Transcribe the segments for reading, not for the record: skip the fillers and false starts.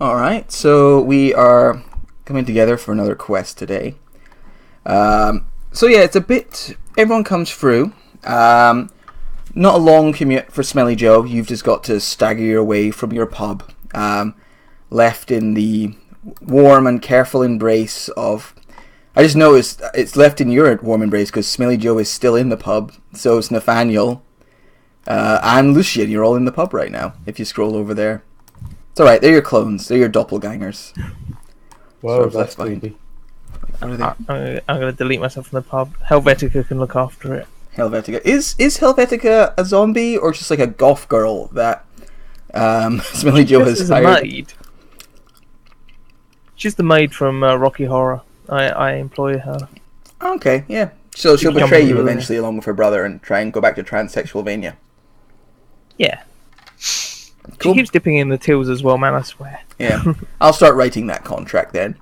Alright, so we are coming together for another quest today. It's a bit... Everyone comes through. Not a long commute for Smelly Joe. You've just got to stagger your way from your pub. Left in the warm and careful embrace of... I just noticed it's left in your warm embrace because Smelly Joe is still in the pub. So is Nathaniel. And Lucian. You're all in the pub right now, if you scroll over there. It's alright, they're your clones. They're your doppelgangers. Whoa, that's creepy. I'm going to delete myself from the pub. Helvetica can look after it. Helvetica. Is Helvetica a zombie or just like a goth girl that Smelly Joe has hired? A maid. She's the maid from Rocky Horror. I employ her. Okay, yeah. So she'll betray you eventually along with her brother and try and go back to Transsexualvania. Yeah. Cool. She keeps dipping in the tills as well, man, I swear. Yeah. I'll start writing that contract then.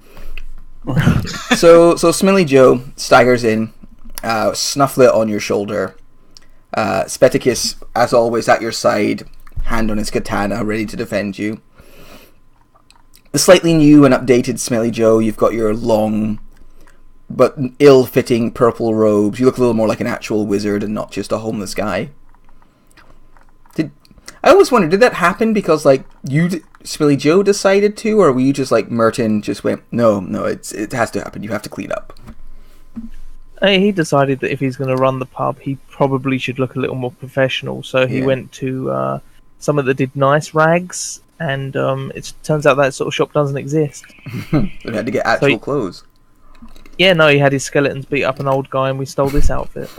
So Smelly Joe staggers in, Snufflet on your shoulder, Speticus, as always, at your side, hand on his katana, ready to defend you. The slightly new and updated Smelly Joe, you've got your long but ill-fitting purple robes. You look a little more like an actual wizard and not just a homeless guy. I always wondered, did that happen because, like, Smelly Joe decided to, or were you just, like, Merton just went, no, it has to happen, you have to clean up? He decided that if he's going to run the pub, he probably should look a little more professional, so he went to someone that did nice rags, and it turns out that sort of shop doesn't exist. He had to get actual clothes. Yeah, no, he had his skeletons beat up an old guy, and we stole this outfit.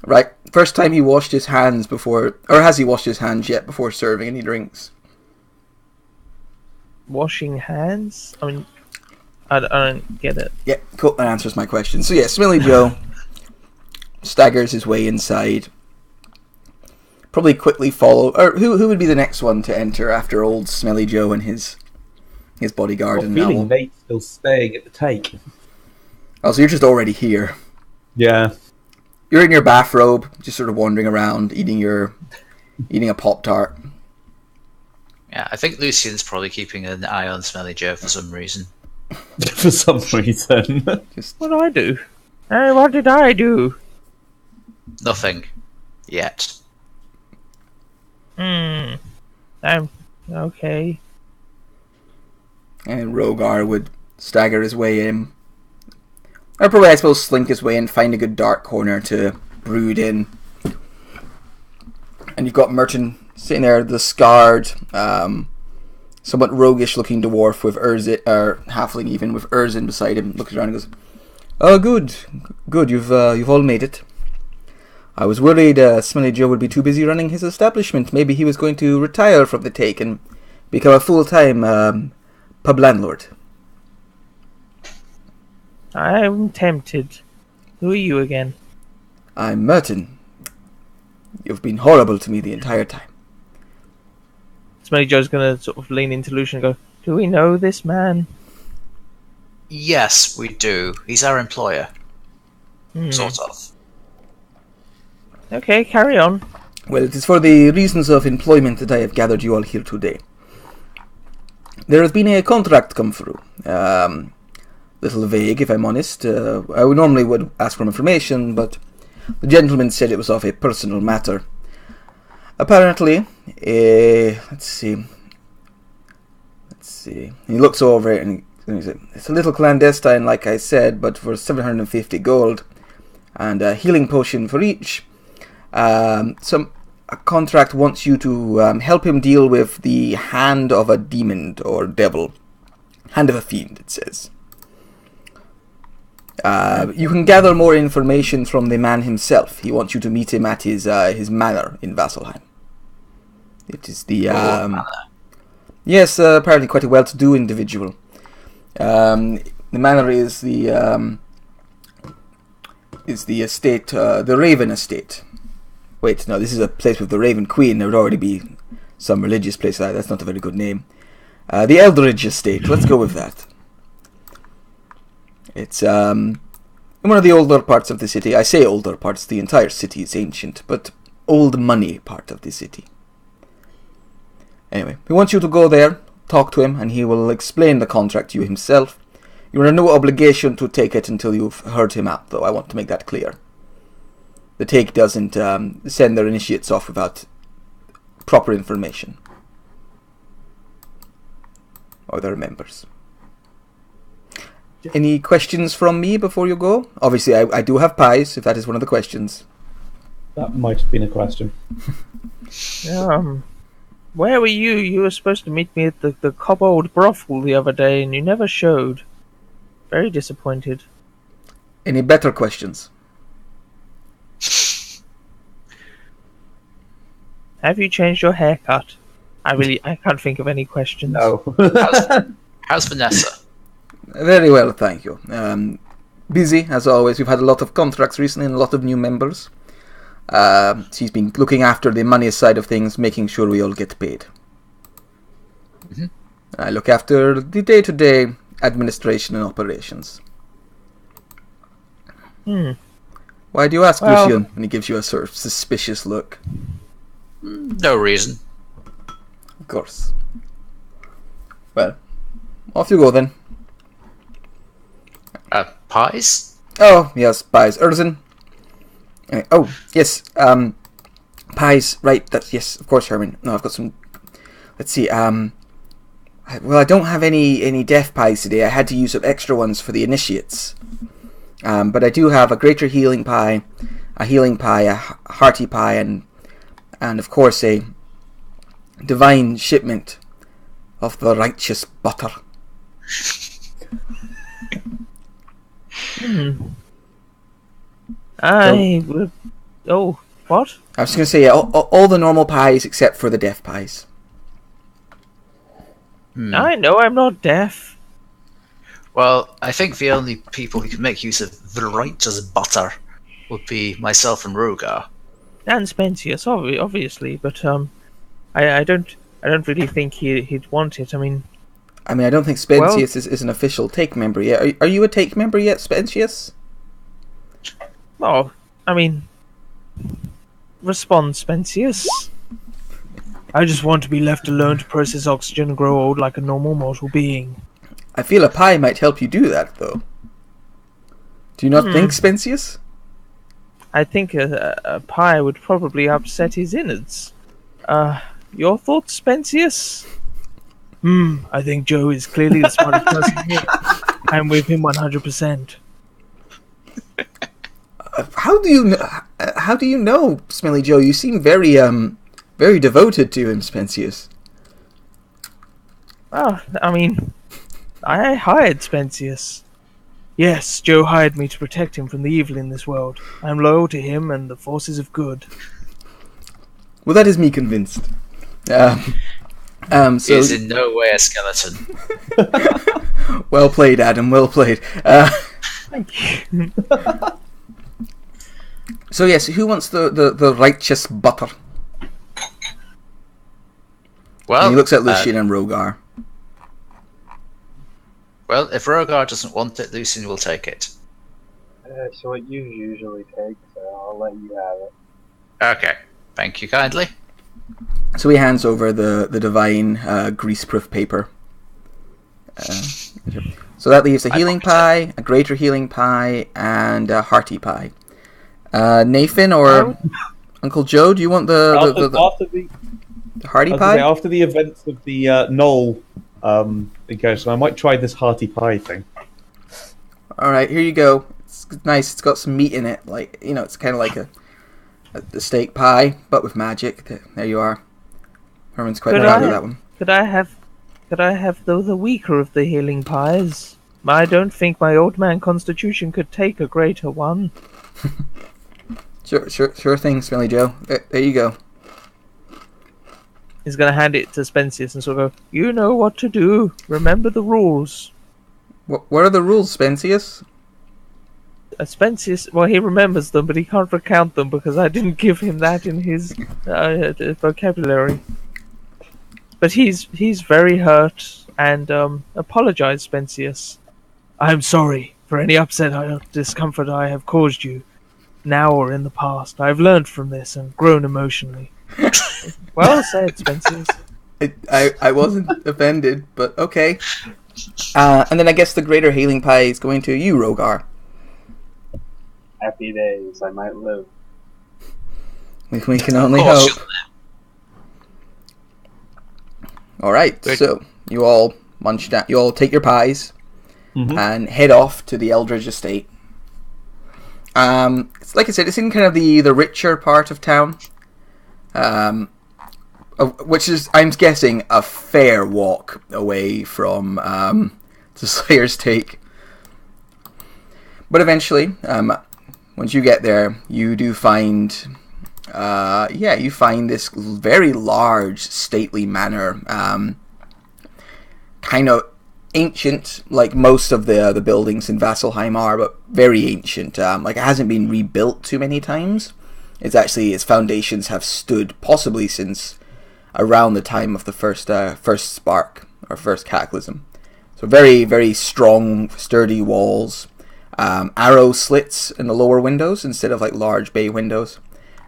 Right. First time he washed his hands before... Or has he washed his hands yet before serving any drinks? Washing hands? I mean, I don't get it. Yeah, cool. That answers my question. So yeah, Smelly Joe staggers his way inside. Probably quickly follow... Or who would be the next one to enter after old Smelly Joe and his bodyguard? I'm feeling Nate's still staying at the Take. Oh, so you're just already here. Yeah. You're in your bathrobe, just sort of wandering around, eating a Pop-Tart. Yeah, I think Lucian's probably keeping an eye on Smelly Joe for some reason. For some reason. What do I do? What did I do? Nothing. Yet. I'm okay. And Rogar would stagger his way in. Or probably, I suppose, slink his way and find a good dark corner to brood in. And you've got Merton sitting there, the scarred, somewhat roguish-looking dwarf with Urzin, or halfling even, with Urzin beside him, looks around and goes, "Oh, good, you've all made it. I was worried Smelly Joe would be too busy running his establishment. Maybe he was going to retire from the Take and become a full-time pub landlord." I'm tempted. Who are you again? "I'm Merton. You've been horrible to me the entire time." Smelly Joe's going to sort of lean into Lucian and go, "Do we know this man?" Yes, we do. He's our employer. Sort of. Okay, carry on. "Well, it is for the reasons of employment that I have gathered you all here today. There has been a contract come through. Little vague, if I'm honest. I normally would ask for information, but the gentleman said it was of a personal matter. Apparently, let's see. He looks over it and he says, "It's a little clandestine, like I said, but for 750 gold, and a healing potion for each. A contract wants you to help him deal with the hand of a demon or devil. Hand of a fiend, it says. You can gather more information from the man himself. He wants you to meet him at his manor in Vasselheim. It is the yes, apparently quite a well-to-do individual. The manor is the estate, the Raven Estate. Wait, no, this is a place with the Raven Queen. There would already be some religious place like that. That's not a very good name. The Eldridge Estate. Let's go with that. It's in one of the older parts of the city. I say older parts, the entire city is ancient, but old money part of the city. Anyway, he wants you to go there, talk to him, and he will explain the contract to you himself. You are under no obligation to take it until you've heard him out, though. I want to make that clear. The Take doesn't send their initiates off without proper information. Or their members. Any questions from me before you go? Obviously, I do have pies, if that is one of the questions. That might have been a question. Where were you? You were supposed to meet me at the Kobold brothel the other day, and you never showed. Very disappointed. Any better questions? Have you changed your haircut? I can't think of any questions. No. How's Vanessa? Very well, thank you. Busy, as always. We've had a lot of contracts recently and a lot of new members. She's been looking after the money side of things, making sure we all get paid. Mm-hmm. I look after the day-to-day administration and operations. Why do you ask, Lucian? And he gives you a sort of suspicious look. No reason. Of course. Well, off you go then. Pies? Oh, yes, pies. Urzen. Oh, yes, pies, right, yes, of course, Herman. No, I've got some, let's see, well, I don't have any death pies today. I had to use up extra ones for the initiates. But I do have a greater healing pie, a hearty pie, and of course a divine shipment of the righteous butter. Oh, what? I was going to say, yeah, all the normal pies except for the deaf pies. I know I'm not deaf. Well, I think the only people who can make use of the righteous butter would be myself and Rogar. And Spensius, obviously, but I don't really think he'd want it. I mean, I don't think Spensius is an official Take member yet. Are you a Take member yet, Spensius? Oh, I mean, respond, Spensius. I just want to be left alone to process oxygen and grow old like a normal mortal being. I feel a pie might help you do that, though. Do you not think, Spensius? I think a pie would probably upset his innards. Your thoughts, Spensius? I think Joe is clearly the smartest person here. I'm with him 100%. How do you know, Smelly Joe? You seem very devoted to him, Spensius. Well, I mean, I hired Spensius. Yes, Joe hired me to protect him from the evil in this world. I'm loyal to him and the forces of good. Well, that is me convinced. So He is in no way a skeleton. Well played, Adam. Well played. Thank you. So yes, who wants the righteous butter? Well, And he looks at Lucian and Rogar. Well, if Rogar doesn't want it, Lucian will take it. It's what you usually take, so I'll let you have it. Okay, thank you kindly. So he hands over the divine greaseproof paper. So that leaves a healing pie, a greater healing pie, and a hearty pie. Nathan or Uncle Joe, do you want the hearty pie? After the events of the Knoll engagement, I might try this hearty pie thing. All right, here you go. It's nice. It's got some meat in it, it's kind of like a steak pie, but with magic. There you are. Herman's quite proud of that one. Could I have the weaker of the healing pies? I don't think my old man constitution could take a greater one. Sure thing, Smelly Joe. There you go. He's going to hand it to Spensius and sort of go, you know what to do. Remember the rules. What are the rules, Spensius? Spensius, well, he remembers them, but he can't recount them because I didn't give him that in his vocabulary. But he's very hurt and apologize, Spensius. I'm sorry for any upset or discomfort I have caused you, now or in the past. I've learned from this and grown emotionally. Well said, Spensius. I wasn't offended, but okay. And then I guess the greater hailing pie is going to you, Rogar. Happy days, I might live. We can only Of course hope. Alright, so you all munch down. You all take your pies and head off to the Eldridge estate. It's like I said, it's in kind of the richer part of town. Which is, I'm guessing, a fair walk away from the Slayer's Take. But eventually, once you get there, you do find, you find this very large, stately manor, kind of ancient, like most of the buildings in Vasselheim are, but very ancient. Like it hasn't been rebuilt too many times. It's actually, its foundations have stood possibly since around the time of the first spark or first cataclysm. So very, very strong, sturdy walls, arrow slits in the lower windows instead of like large bay windows,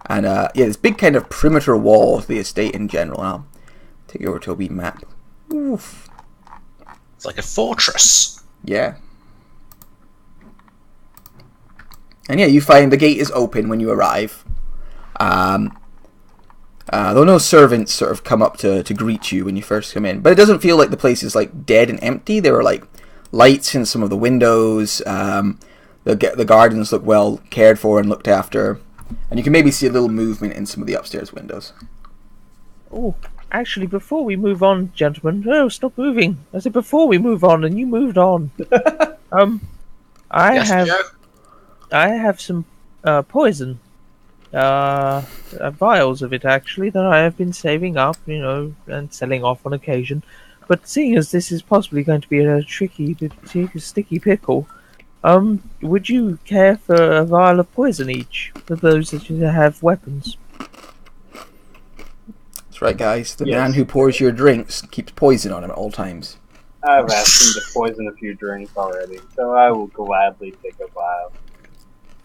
and this big kind of perimeter wall of the estate in general. And I'll take you over to a wee map. Oof. It's like a fortress. Yeah. And yeah, you find the gate is open when you arrive. Though no servants sort of come up to greet you when you first come in. But it doesn't feel like the place is like dead and empty. There are like lights in some of the windows. The gardens look well cared for and looked after. And you can maybe see a little movement in some of the upstairs windows. Oh, actually, before we move on, gentlemen, no, stop moving. I said before we move on, and you moved on. I have some poison. Vials of it actually that I have been saving up, and selling off on occasion. But seeing as this is possibly going to be a tricky, sticky pickle, would you care for a vial of poison each for those that have weapons? That's right, guys. The man who pours your drinks keeps poison on him at all times. I've asked him to poison a few drinks already, so I will gladly take a vial.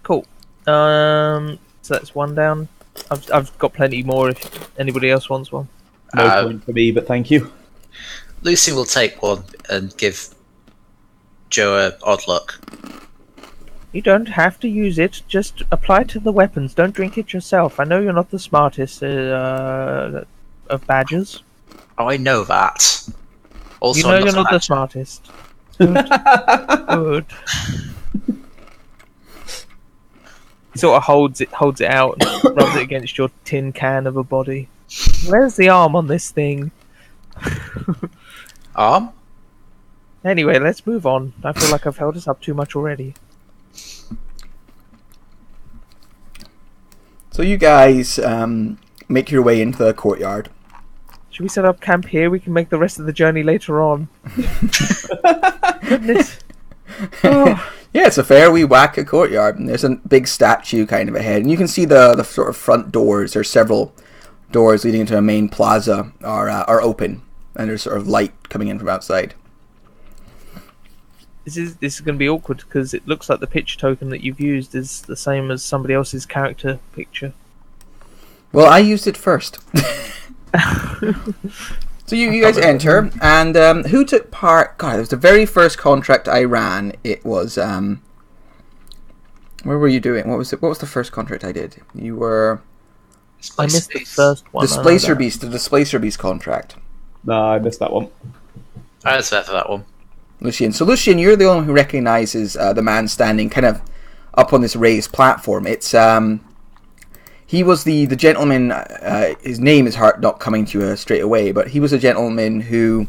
Cool. So that's one down. I've got plenty more if anybody else wants one. No point for me, but thank you. Lucy will take one and give Joe an odd look. You don't have to use it. Just apply it to the weapons. Don't drink it yourself. I know you're not the smartest of badgers. Oh, I know that. Also, You know I'm you're not the badger. smartest. Good. He sort of holds it out and rubs it against your tin can of a body. Where's the arm on this thing? Arm? Anyway, let's move on. I feel like I've held us up too much already. So you guys make your way into the courtyard. Should we set up camp here? We can make the rest of the journey later on. Goodness. Oh. Yeah, it's a fair wee whack of courtyard, and there's a big statue kind of ahead, and you can see the sort of front doors. There's several doors leading into a main plaza are open, and there's sort of light coming in from outside. This is going to be awkward because it looks like the pitch token that you've used is the same as somebody else's character picture. Well, I used it first. So you guys enter, and who took part? God, it was the very first contract I ran. It was where were you doing? What was it? What was the first contract I did? You were. I missed the first one. Displacer Beast, the Displacer Beast contract. No, I missed that one. I was there for that one. Lucian. So Lucian, you're the one who recognizes the man standing kind of up on this raised platform. It's he was the gentleman. His name is not coming to you straight away, but he was a gentleman who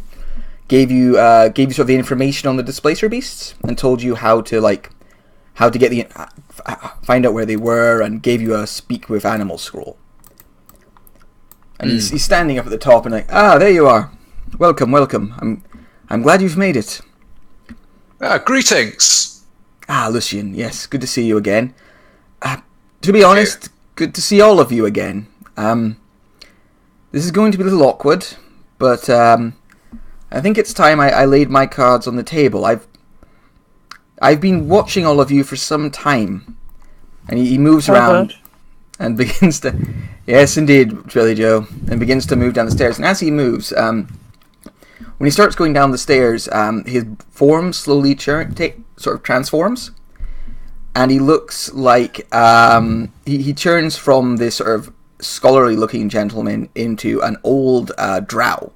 gave you sort of the information on the Displacer Beasts and told you how to get find out where they were, and gave you a speak with animal scroll. And he's standing up at the top and there you are. Welcome. I'm glad you've made it. Greetings. Lucian, yes, good to see you again. To be honest, good to see all of you again. This is going to be a little awkward, but I think it's time I laid my cards on the table. I've been watching all of you for some time, and he moves around. and begins to... Yes, indeed, Trilly Joe. And begins to move down the stairs. And as he moves, when he starts going down the stairs, his form slowly sort of transforms. And he looks like... he turns from this sort of scholarly-looking gentleman into an old drow.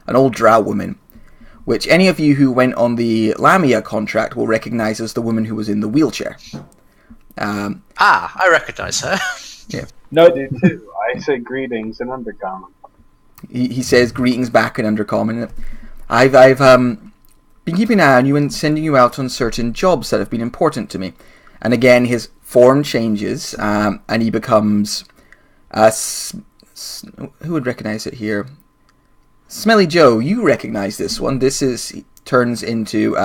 An old drow woman. Which any of you who went on the Lamia contract will recognize as the woman who was in the wheelchair. I recognize her. Yeah. No, I do too. I say greetings in Undercommon. He says greetings back in Undercommon. I've been keeping an eye on you and sending you out on certain jobs that have been important to me. And again, his form changes, and he becomes... who would recognize it here? Smelly Joe, you recognize this one. He turns into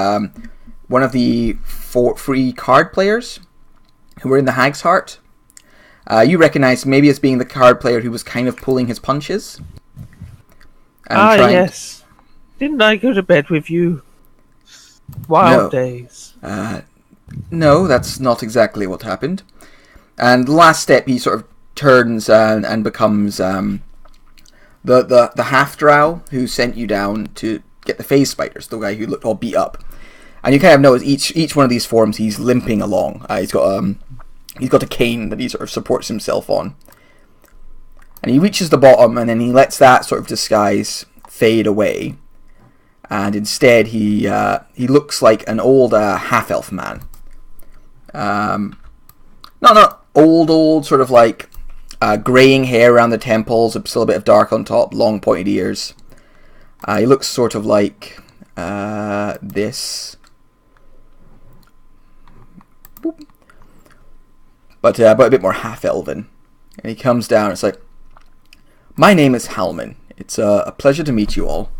one of the free card players who were in the Hag's Heart. You recognize maybe as being the card player who was kind of pulling his punches. Yes. Didn't I go to bed with you? Wild days. No, that's not exactly what happened. And the last step, he sort of turns and becomes... The half-drow who sent you down to get the phase spiders, the guy who looked all beat up. And you kind of notice each one of these forms he's limping along. He's got a cane that he sort of supports himself on. And he reaches the bottom and then he lets that sort of disguise fade away. And instead he looks like an old half-elf man. Not old, sort of like... greying hair around the temples, still a bit of dark on top, long pointed ears. He looks sort of like this. Boop. But a bit more half-elven. And he comes down, it's like, my name is Halman. It's a pleasure to meet you all.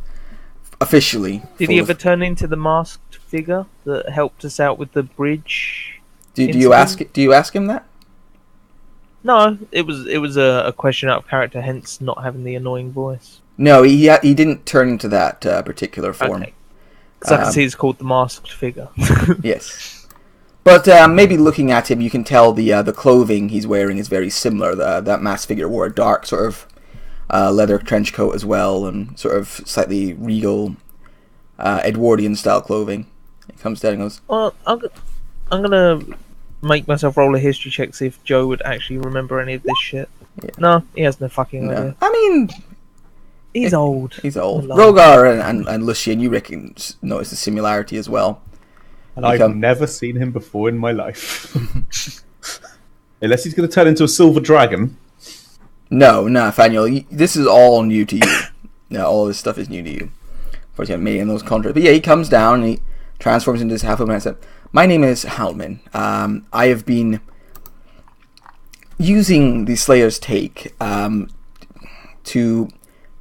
Officially. Did he ever turn into the masked figure that helped us out with the bridge? Do you ask him that? No, it was a question out of character, hence not having the annoying voice. No, he didn't turn into that particular form. Okay. Because I can see it's called the masked figure. Yes. But maybe looking at him, you can tell the clothing he's wearing is very similar. That masked figure wore a dark sort of leather trench coat as well, and sort of slightly regal Edwardian style clothing. He comes down and goes, Well, I'm gonna make myself roll a history check, see if Joe would actually remember any of this shit. Yeah. No, he has no fucking no. idea. I mean... He's old. He's old. Rogar and Lucian, you notice the similarity as well. And I've never seen him before in my life. Unless he's going to turn into a silver dragon. No, Nathaniel, this is all new to you. No, all this stuff is new to you. Of course, you haven't made any of those contracts. But yeah, he comes down and he transforms into this half-elf man. My name is Halman. I have been using the Slayer's Take to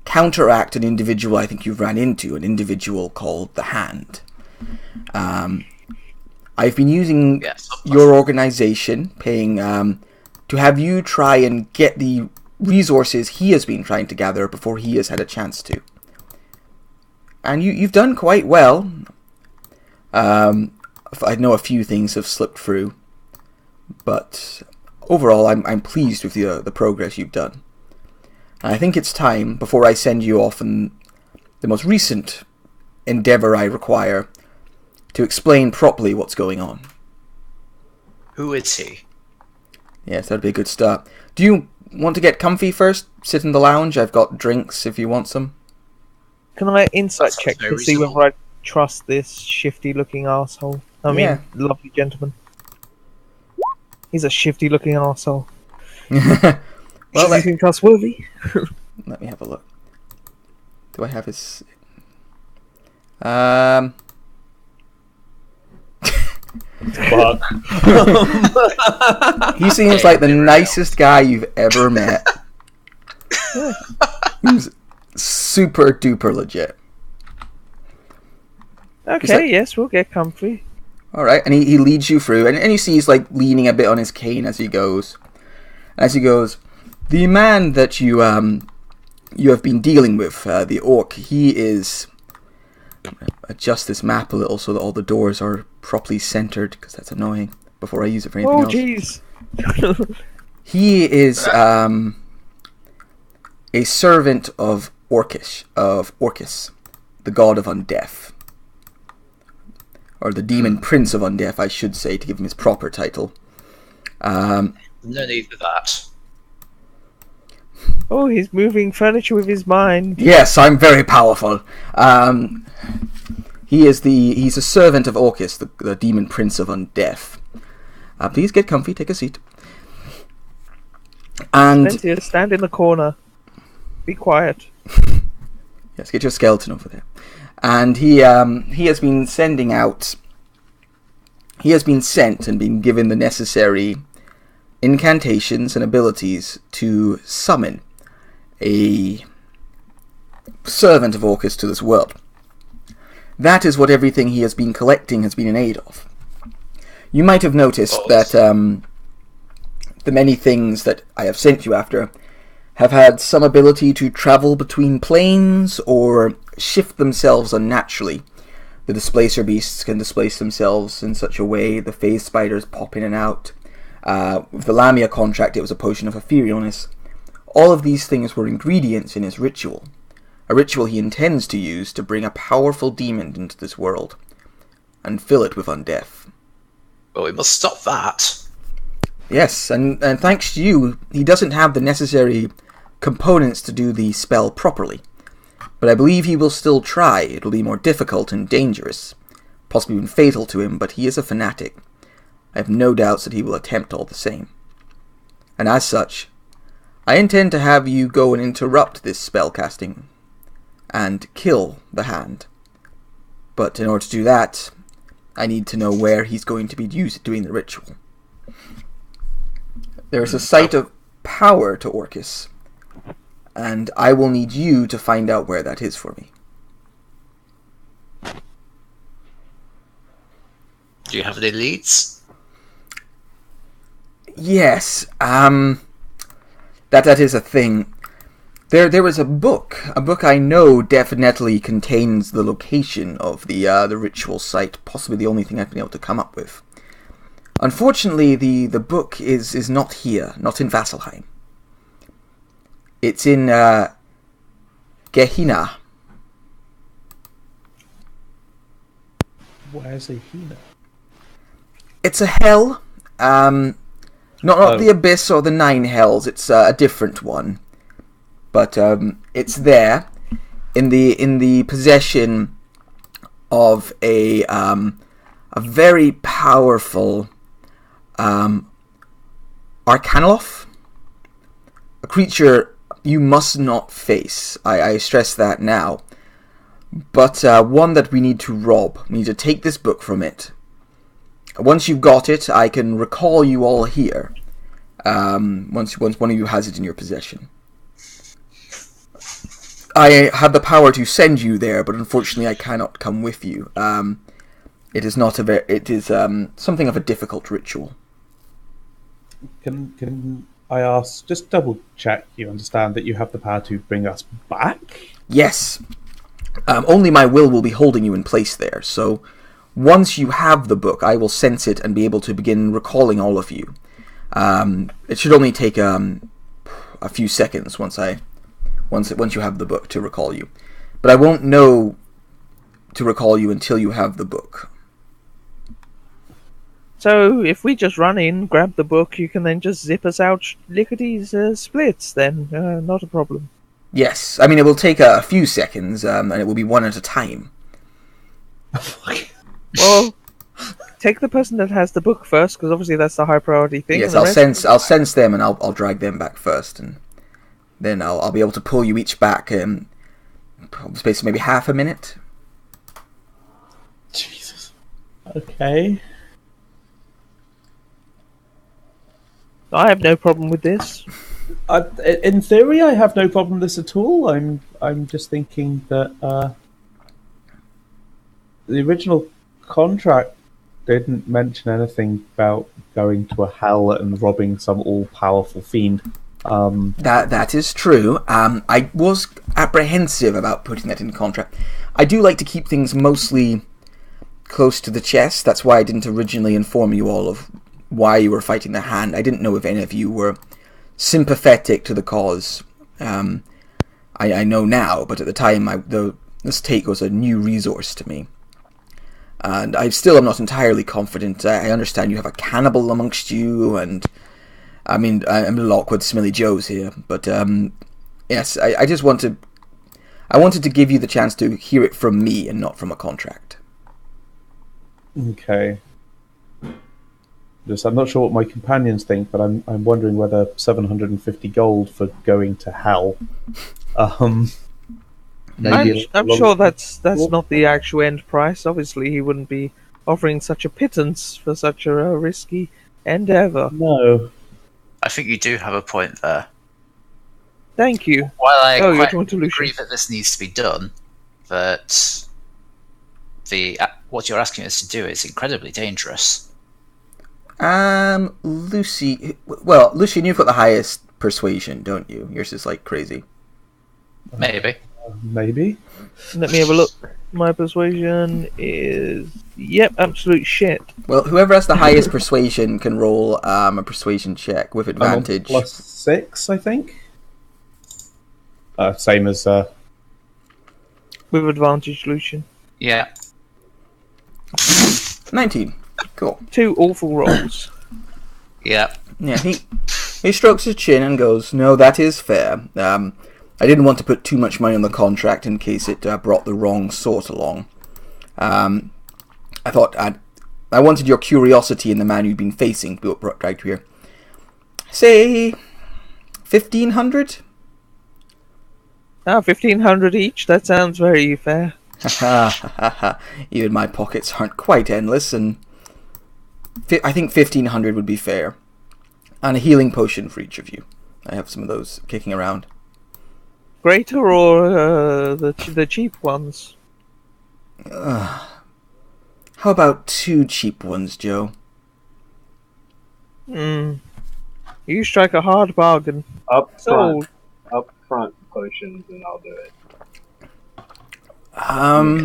counteract an individual I think you've ran into, an individual called the Hand. I've been using your organization, paying to have you try and get the resources he has been trying to gather before he has had a chance to. And you've done quite well. I know a few things have slipped through, but overall I'm pleased with the progress you've done. And I think it's time, before I send you off on the most recent endeavour I require, to explain properly what's going on. Who is he? Yes, that'd be a good start. Do you want to get comfy first? Sit in the lounge? I've got drinks if you want some. Can I insight check to see whether I trust this shifty-looking asshole? Lovely gentleman. He's a shifty-looking asshole. Well, do you think trustworthy? Let me have a look. Do I have his... Fuck. He seems like the nicest guy you've ever met. He's super duper legit. Okay, yes, we'll get comfy. Alright, and he leads you through, and you see he's like leaning a bit on his cane as he goes. As he goes, the man that you have been dealing with, the orc, he is... I'm going to adjust this map a little so that all the doors are properly centered, because that's annoying, before I use it for anything else. Oh, jeez. He is a servant of Orcus, the god of undeath. Or the demon prince of undeath, I should say, to give him his proper title. No need for that. Oh, he's moving furniture with his mind. Yes, I'm very powerful. He's a servant of Orcus, the demon prince of undeath. Please get comfy, take a seat. And Spencer, stand in the corner. Be quiet. yes, get your skeleton over there. And he has been sending out. He has been sent and been given the necessary incantations and abilities to summon a servant of Orcus to this world. That is what everything he has been collecting has been in aid of. You might have noticed that the many things that I have sent you after have had some ability to travel between planes or shift themselves unnaturally. The displacer beasts can displace themselves in such a way, the phase spiders pop in and out. With the Lamia contract, it was a potion of etherealness. All of these things were ingredients in his ritual, a ritual he intends to use to bring a powerful demon into this world and fill it with undeath. Well, we must stop that. Yes, and thanks to you, he doesn't have the necessary components to do the spell properly. But I believe he will still try. It will be more difficult and dangerous, possibly even fatal to him, but he is a fanatic. I have no doubts that he will attempt all the same. And as such, I intend to have you go and interrupt this spell casting and kill the hand. But in order to do that, I need to know where he's going to be doing the ritual. There is a site of power to Orcus, and I will need you to find out where that is for me. Do you have any leads? Yes, that is a thing. There is a book I know definitely contains the location of the ritual site, possibly the only thing I've been able to come up with. Unfortunately, the book is not here, not in Vasselheim. It's in Gehenna. Where's Gehenna? It's a hell. Not the Abyss or the Nine Hells. It's a different one. But it's there, in the possession of a very powerful Arcanoloth, a creature you must not face. I stress that now. But one that we need to rob. We need to take this book from it. Once you've got it, I can recall you all here. Once one of you has it in your possession. I have the power to send you there, but unfortunately I cannot come with you. It is something of a difficult ritual. Can I ask, just double check you understand that you have the power to bring us back? Yes. Only my will be holding you in place there, so once you have the book, I will sense it and be able to begin recalling all of you. It should only take a few seconds once you have the book to recall you. But I won't know to recall you until you have the book. So, if we just run in, grab the book, you can then just zip us out lickity's splits, then not a problem. Yes, I mean, it will take a few seconds, and it will be one at a time. Well, take the person that has the book first, because obviously that's the high priority thing. Yes, I'll sense them, and I'll drag them back first, and then I'll be able to pull you each back in space of maybe half a minute. Jesus. Okay. I have no problem with this. In theory, I have no problem with this at all. I'm just thinking that the original contract didn't mention anything about going to a hell and robbing some all-powerful fiend. That is true. I was apprehensive about putting that in contract. I do like to keep things mostly close to the chest. That's why I didn't originally inform you all of why you were fighting the Hand. I didn't know if any of you were sympathetic to the cause. I know now, but at the time, this take was a new resource to me. And I still am not entirely confident. I understand you have a cannibal amongst you, and I mean, I'm a little awkward, Smelly Joe's here, but yes, I just wanted to give you the chance to hear it from me and not from a contract. Okay. I'm not sure what my companions think, but I'm wondering whether 750 gold for going to hell. I'm sure that's not the actual end price. Obviously, he wouldn't be offering such a pittance for such a risky endeavor. No. I think you do have a point there. Thank you. While I you're quite talking to Lucian. agree that this needs to be done, that what you're asking us to do is incredibly dangerous. Lucian, you've got the highest persuasion, don't you? Yours is like crazy. Maybe. Maybe. Let me have a look. My persuasion is absolute shit. Well, whoever has the highest persuasion can roll a persuasion check with advantage. I'm on +6, I think. Same as with advantage, Lucian. Yeah. 19. Cool. 2 awful rolls. Yeah. Yeah, he strokes his chin and goes, "No, that is fair. I didn't want to put too much money on the contract in case it brought the wrong sort along. I thought I wanted your curiosity in the man you'd been facing to be dragged here. Say 1,500? 1,500 each. That sounds very fair. Even my pockets aren't quite endless, and I think 1,500 would be fair. And a healing potion for each of you. I have some of those kicking around. Greater or the cheap ones? How about 2 cheap ones, Joe? You strike a hard bargain. Up front potions, and I'll do it.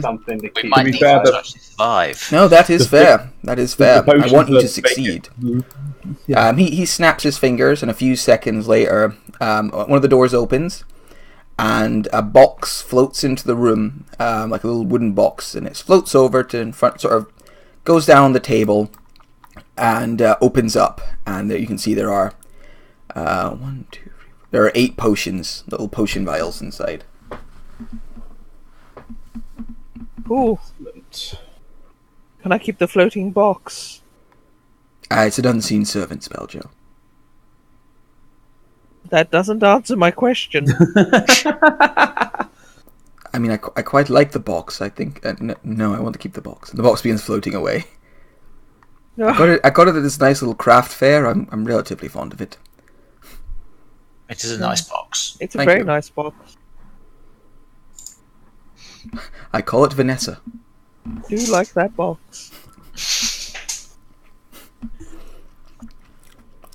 Something to We keep might me need fair, to actually survive. No, that is fair. That is fair. I want you to potions are succeed. Yeah. He snaps his fingers, and a few seconds later, one of the doors opens, and a box floats into the room, like a little wooden box, and it floats over to in front, sort of goes down the table, and opens up, and you can see there are 8 potions, little potion vials inside. Ooh. Can I keep the floating box? It's an unseen servant spell, Joe. That doesn't answer my question. I mean, I quite like the box. I think no, I want to keep the box. The box begins floating away. I got it at this nice little craft fair. I'm relatively fond of it. It is a nice box. It's a Thank very you. nice box. I call it Vanessa. Do you like that box?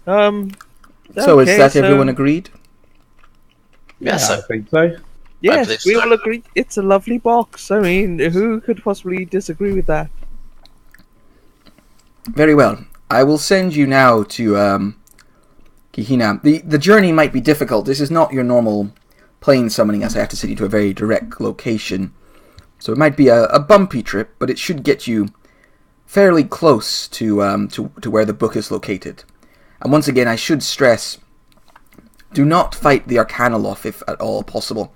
So is that everyone agreed? Yes, I think so. Yes, believe we so. all agree. It's a lovely box. I mean, who could possibly disagree with that? Very well. I will send you now to Kihina. The journey might be difficult. This is not your normal plane summoning, as I have to send you to a very direct location. So it might be a bumpy trip, but it should get you fairly close to where the book is located. And once again, I should stress, do not fight the Arcanoloth if at all possible.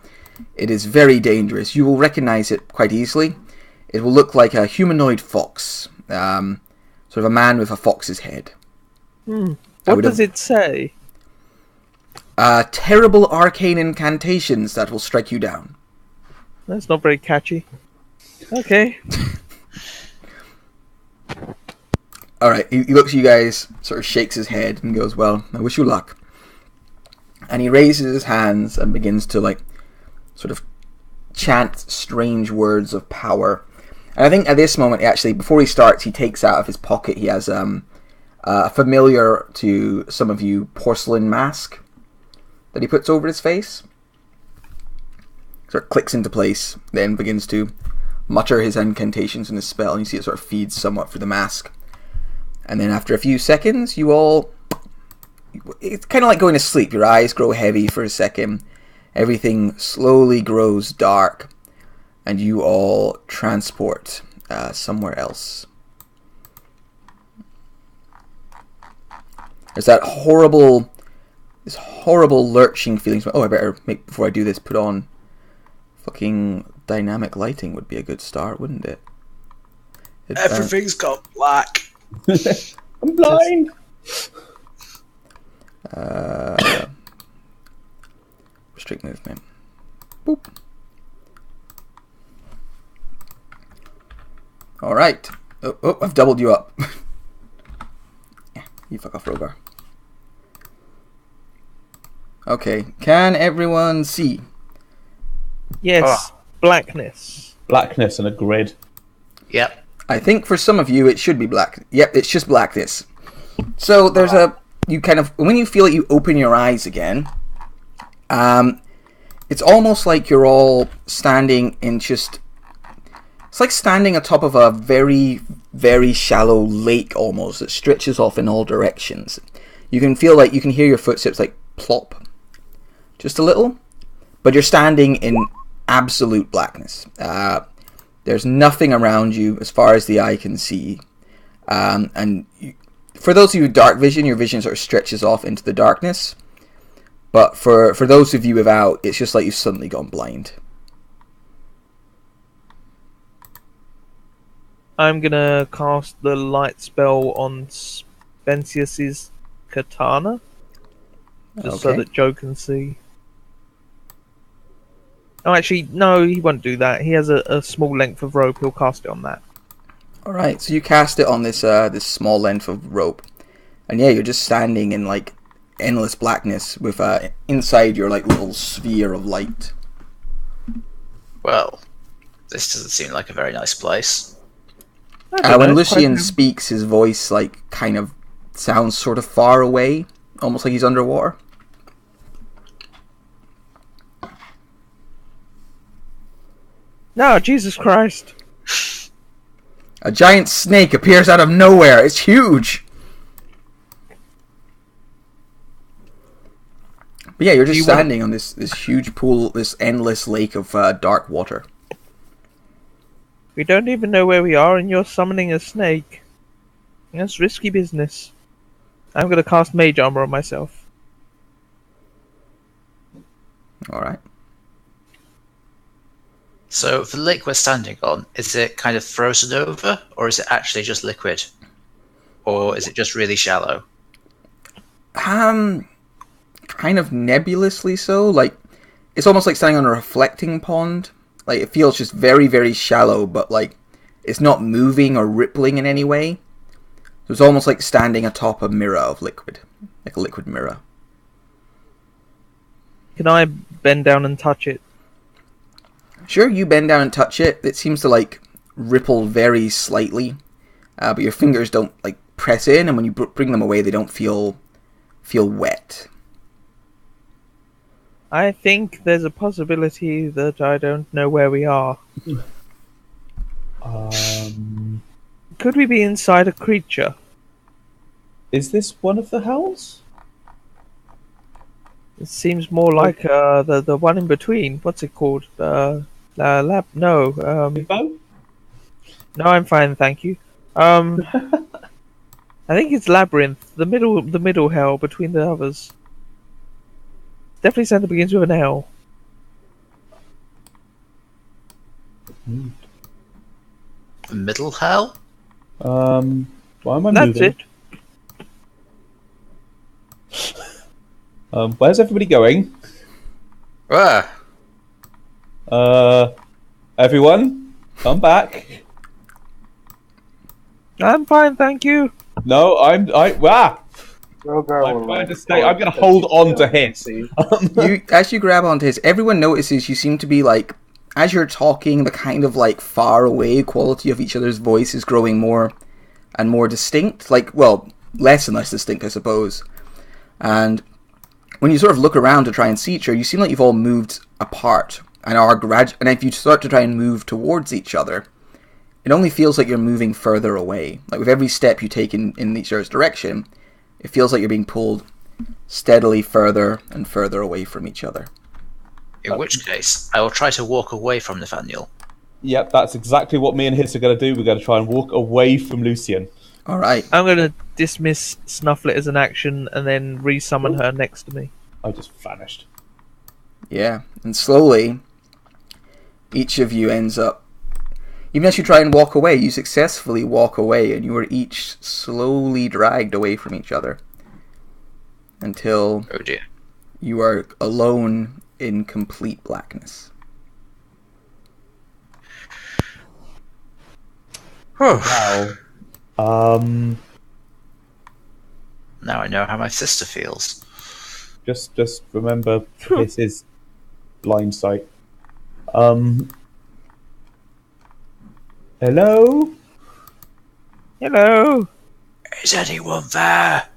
It is very dangerous. You will recognize it quite easily. It will look like a humanoid fox. Sort of a man with a fox's head. What does it say? Terrible arcane incantations that will strike you down. That's not very catchy. Okay. Alright, he looks at you guys, sort of shakes his head and goes, "Well, I wish you luck." And he raises his hands and begins to, sort of chant strange words of power. And I think at this moment, actually, before he starts, he takes out of his pocket, he has a familiar to some of you porcelain mask that he puts over his face. Sort of clicks into place, then begins to mutter his incantations and his spell, and you see it sort of feeds somewhat through the mask. And then after a few seconds, you all... It's kind of like going to sleep. Your eyes grow heavy for a second. Everything slowly grows dark. And you all transport somewhere else. There's that horrible lurching feeling. Oh, I better before I do this, put on fucking dynamic lighting would be a good start, wouldn't it? Everything's gone black. I'm blind. Restrict movement. Boop. All right. Oh, I've doubled you up. Yeah, you fuck off, Rogar. Okay, can everyone see? Yes, blackness. Blackness and a grid. Yep. I think for some of you it should be black. Yep, it's just blackness. So there's you kind of, when you feel like you open your eyes again, it's almost like you're all standing in just, it's like standing atop of a very, very shallow lake almost that stretches off in all directions. You can feel like you can hear your footsteps like plop just a little, but you're standing in absolute blackness. There's nothing around you as far as the eye can see. For those of you with dark vision, your vision sort of stretches off into the darkness. But for those of you without, it's just like you've suddenly gone blind. I'm gonna cast the light spell on Spencius's katana, just so that Joe can see. Oh, actually, no, he won't do that. He has a small length of rope. He'll cast it on that. Alright, so you cast it on this this small length of rope. And yeah, you're just standing in like endless blackness with inside your like little sphere of light. Well, this doesn't seem like a very nice place. When Lucian speaks, his voice like kind of sounds sort of far away, almost like he's underwater. No, Jesus Christ. A giant snake appears out of nowhere. It's huge. But yeah, you're just standing on this huge pool, this endless lake of dark water. We don't even know where we are, and you're summoning a snake. That's risky business. I'm going to cast Mage Armor on myself. Alright. So, the lake we're standing on, is it kind of frozen over, or is it actually just liquid? Or is it just really shallow? Kind of nebulously so. Like, it's almost like standing on a reflecting pond. Like, it feels just very, very shallow, but like, it's not moving or rippling in any way. So it's almost like standing atop a mirror of liquid. Like a liquid mirror. Can I bend down and touch it? Sure, you bend down and touch it. It seems to like ripple very slightly, but your fingers don't like press in, and when you bring them away, they don't feel wet. I think there's a possibility that I don't know where we are. Could we be inside a creature? Is this one of the hells? It seems more like the one in between. What's it called? Lab? No. Limbo? No, I'm fine, thank you. I think it's Labyrinth. The middle hell between the others. Definitely something that begins with an L. Middle hell? Why am I That's moving? it. Where's everybody going? Ah, Everyone, come back. I'm fine, thank you. No, Rogar I'm will trying run to stay. I'm going to forward hold on to because his. As you grab onto his, everyone notices you seem to be like, as you're talking, the kind of like far away quality of each other's voice is growing more and more distinct. Like, well, less and less distinct, I suppose. And when you sort of look around to try and see each other, you seem like you've all moved apart and are and if you start to try and move towards each other, it only feels like you're moving further away. Like with every step you take in each other's direction, it feels like you're being pulled steadily further and further away from each other. In which case, I will try to walk away from Nathaniel. Yep, that's exactly what me and Hiss are going to do. We're going to try and walk away from Lucian. All right. I'm going to dismiss Snufflet as an action and then re-summon her next to me. I just vanished. Yeah, and slowly, each of you ends up... Even as you try and walk away, you successfully walk away, and you are each slowly dragged away from each other. Until Oh dear. you are alone in complete blackness. Wow. Now I know how my sister feels. Just remember, this is blind sight. Hello? Hello. Is anyone there?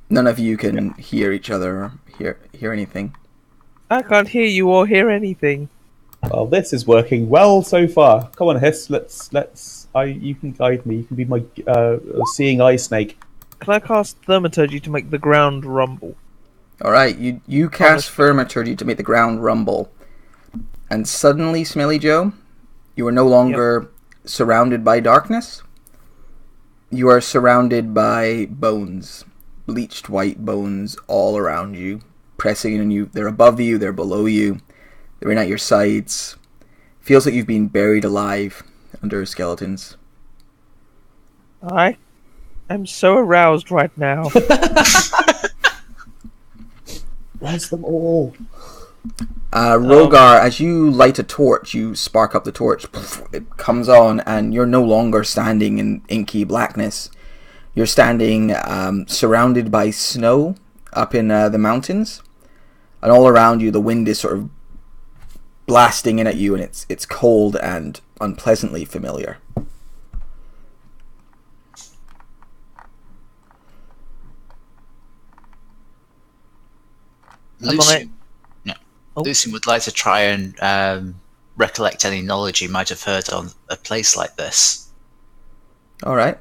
None of you can hear each other or hear anything. I can't hear you or hear anything. Well, this is working well so far. Come on, Hiss. You can guide me. You can be my seeing eye snake. Can I cast Thaumaturgy to make the ground rumble? Alright, you cast Thaumaturgy to make the ground rumble. And suddenly, Smelly Joe, you are no longer surrounded by darkness. You are surrounded by bones. Bleached white bones all around you. Pressing on you. They're above you, they're below you. They're in at your sides. Feels like you've been buried alive under skeletons. I am so aroused right now. Res them all. Rogar, as you light a torch, you spark up the torch. It comes on, and you're no longer standing in inky blackness. You're standing surrounded by snow up in the mountains. And all around you, the wind is sort of blasting in at you, and it's cold and unpleasantly familiar. Lucian would like to try and recollect any knowledge he might have heard on a place like this. Alright.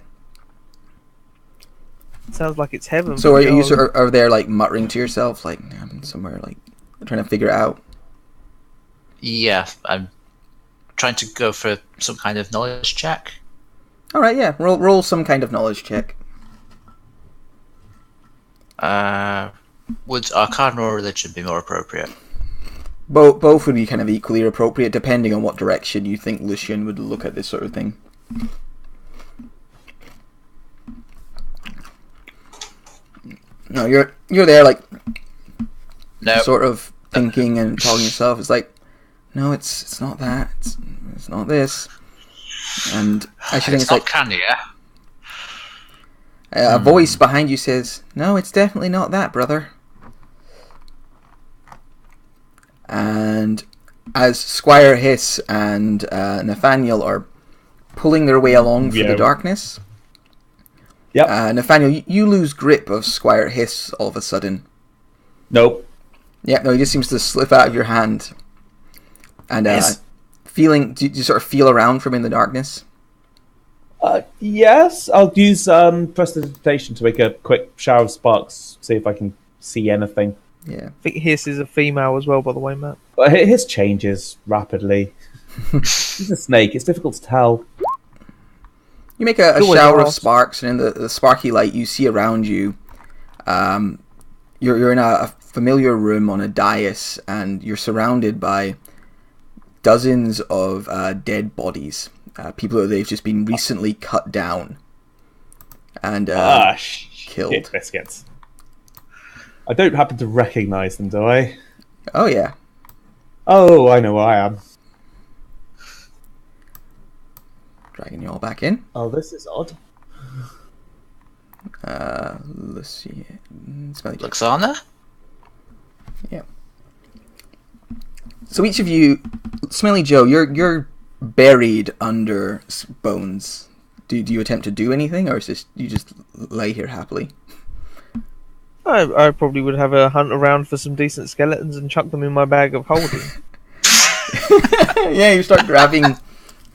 Sounds like it's heaven. So are you sort of are there like muttering to yourself, like I'm somewhere like trying to figure it out? Yeah, I'm trying to go for some kind of knowledge check. Alright, yeah. Roll some kind of knowledge check. Would Arcana or Religion be more appropriate? Both would be kind of equally appropriate, depending on what direction you think Lucian would look at this sort of thing. No, you're there like sort of thinking and talking to yourself. It's like, no, it's not that. It's not this. And actually, it's like candy, yeah. A voice behind you says, "No, it's definitely not that, brother." And as Squire Hiss and Nathaniel are pulling their way along through the darkness, Nathaniel, you lose grip of Squire Hiss all of a sudden. Nope. Yeah, no, he just seems to slip out of your hand. And do you sort of feel around from in the darkness? Yes, I'll use prestidigitation to make a quick shower of sparks, see if I can see anything. Yeah. I think Hiss is a female as well, by the way, Matt. But his changes rapidly. He's a snake, it's difficult to tell. You make a shower of sparks, and in the sparky light you see around you, you're in a familiar room on a dais, and you're surrounded by dozens of dead bodies. People that they've just been recently cut down and killed. Biscuits. I don't happen to recognise them, do I? Oh yeah. Oh, I know where I am. Dragging you all back in. Oh, this is odd. Let's see. Luxana? Yeah. So each of you, Smelly Joe, you're buried under bones. Do you attempt to do anything, or is this you just lay here happily? I probably would have a hunt around for some decent skeletons and chuck them in my bag of holding. Yeah, you start grabbing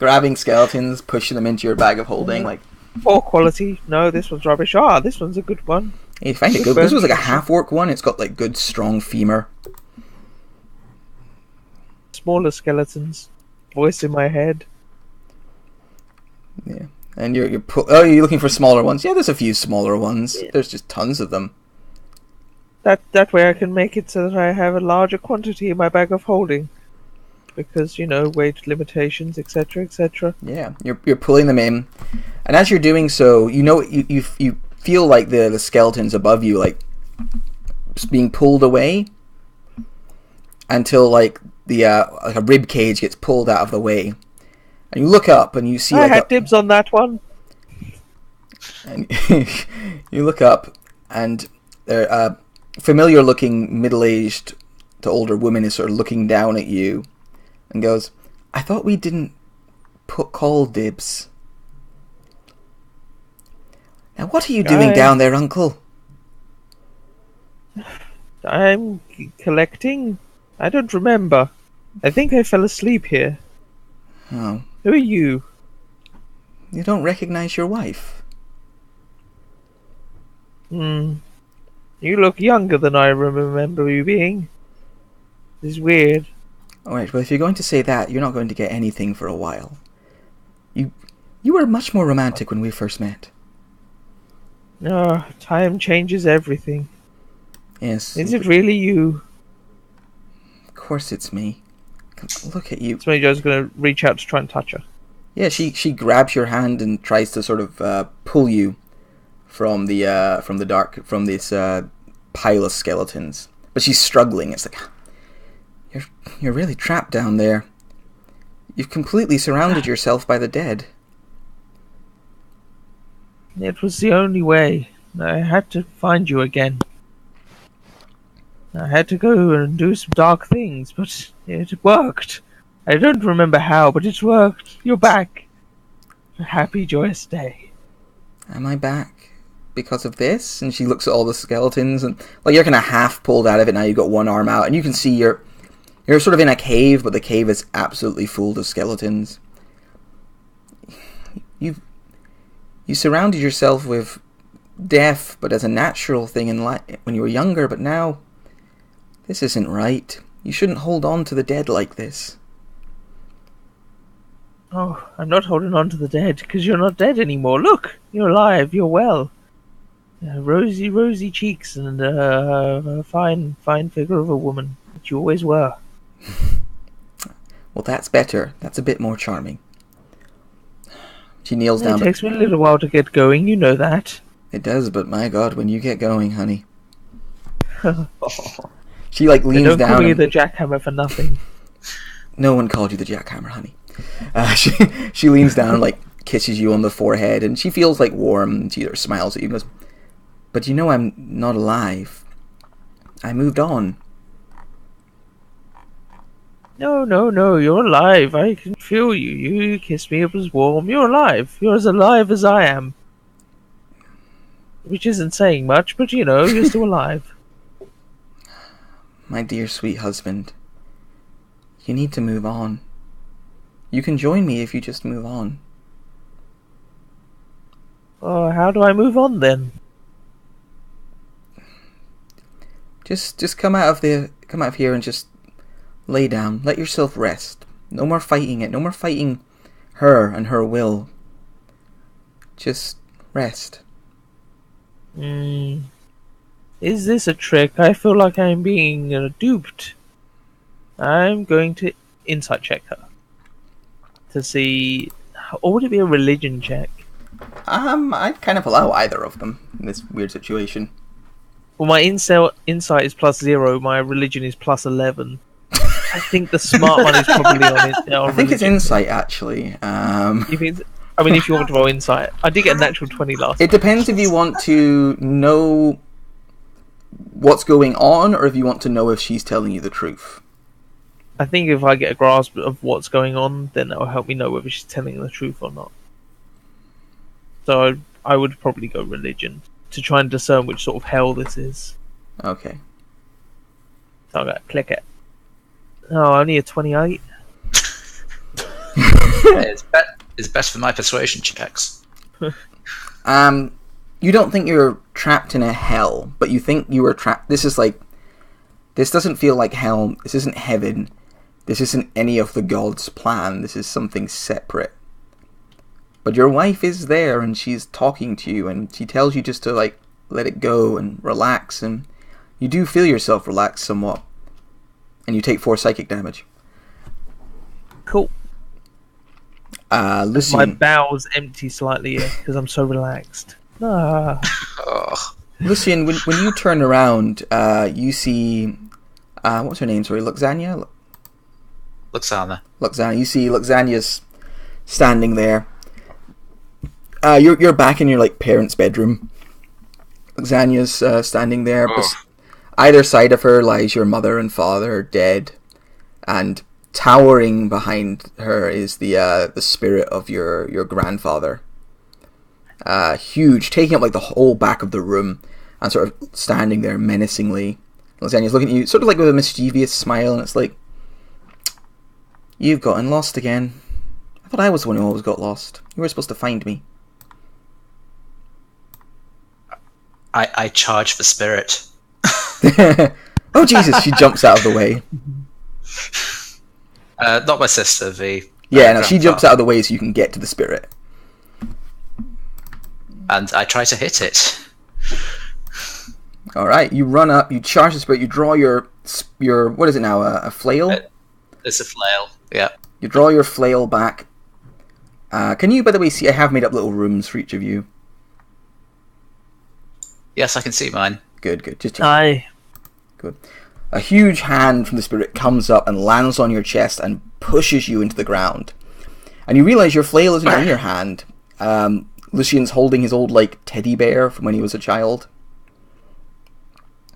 grabbing skeletons, pushing them into your bag of holding. Like, poor quality. No, this one's rubbish. This one's a good one. you find it good. This was like a half-orc one. It's got like good, strong femur. Smaller skeletons. Voice in my head. Yeah, and you're looking for smaller ones. Yeah, there's a few smaller ones. Yeah. There's just tons of them. That way I can make it so that I have a larger quantity in my bag of holding. Because, weight limitations, etc., etc. Yeah, you're pulling them in, and as you're doing so, you feel like the skeletons above you like just being pulled away until like the like a rib cage gets pulled out of the way, and you look up and you see I had dibs on that one. And you look up and there a familiar-looking middle-aged to older woman is sort of looking down at you and goes, "I thought we didn't call dibs. Now what are you doing down there, Uncle?" I'm collecting. I don't remember. I think I fell asleep here. Oh. Who are you? You don't recognize your wife? You look younger than I remember you being. This is weird. Alright, well if you're going to say that, you're not going to get anything for a while. You were much more romantic when we first met. Time changes everything. Yes. Is it really you? Of course it's me. Look at you. Smelly Joe's going to reach out to try and touch her. Yeah, she grabs your hand and tries to sort of pull you from this pile of skeletons. But she's struggling. It's like, you're really trapped down there. You've completely surrounded yourself by the dead. It was the only way. I had to find you again. I had to go and do some dark things, but it worked. I don't remember how, but it worked. You're back. A happy, joyous day. Am I back because of this? And she looks at all the skeletons, and like you're kind of half pulled out of it now. You've got one arm out, and you can see you're sort of in a cave, but the cave is absolutely full of skeletons. You surrounded yourself with death, but as a natural thing in life when you were younger, but now this isn't right. You shouldn't hold on to the dead like this. Oh, I'm not holding on to the dead, because you're not dead anymore. Look, you're alive, you're well. Rosy cheeks and a fine figure of a woman, that you always were. Well, that's better. That's a bit more charming. She kneels down. It takes me a little while to get going, you know that. It does, but my God, when you get going, honey. She leans don't down. Call me the jackhammer for nothing. No one called you the jackhammer, honey. She leans down, kisses you on the forehead, and she feels warm. She either smiles at you and goes, "But you know I'm not alive. I moved on." No, you're alive. I can feel you. You kissed me, it was warm. You're alive. You're as alive as I am. Which isn't saying much, but you're still alive. My dear sweet husband, you need to move on. You can join me if you just move on. Oh, how do I move on then? Just come out of here and just lay down. Let yourself rest. No more fighting it. No more fighting her and her will. Just rest. Is this a trick? I feel like I'm being duped. I'm going to insight check her to see, or would it be a religion check? I'd kind of allow either of them in this weird situation. Well, my insight is +0. My religion is +11. I think the smart one is probably on it. I think it's insight, actually. If you want to roll insight, I did get a natural 20 last. It depends if you want to know what's going on, or if you want to know if she's telling you the truth. I think if I get a grasp of what's going on, then that will help me know whether she's telling the truth or not. So I would probably go religion to try and discern which sort of hell this is. Okay. So I'm going to click it. Oh, only a 28. It's best for my persuasion checks. You don't think you're trapped in a hell, but you think you were trapped. This doesn't feel like hell. This isn't heaven. This isn't any of the gods' plan. This is something separate. But your wife is there, and she's talking to you, and she tells you just to, like, let it go and relax, and you do feel yourself relax somewhat. And you take 4 psychic damage. Cool. Lucian. My bowels empty slightly because I'm so relaxed. Lucian, when you turn around, you see... what's her name? Sorry, Luxania? Luxana. Luxania. You see Luxania's standing there. You're back in your, like, parents' bedroom. Luxania's standing there. Either side of her lies your mother and father, dead. And towering behind her is the spirit of your grandfather. Huge, taking up, like, the whole back of the room. And sort of standing there menacingly. Luxania's looking at you, sort of like with a mischievous smile, and it's like, you've gotten lost again. I thought I was the one who always got lost. You were supposed to find me. I charge the spirit. Oh Jesus! She jumps out of the way. Not my sister, the... Yeah, no, she jumps out of the way so you can get to the spirit. And I try to hit it. Alright, you run up, you charge the spirit, you draw your what is it now, a flail? It's a flail, yeah. You draw your flail back. Can you, by the way, see I have made up little rooms for each of you? Yes, I can see mine. Good. Just Aye. Good. A huge hand from the spirit comes up and lands on your chest and pushes you into the ground. And you realise your flail isn't in your hand. Lucian's holding his old, like, teddy bear from when he was a child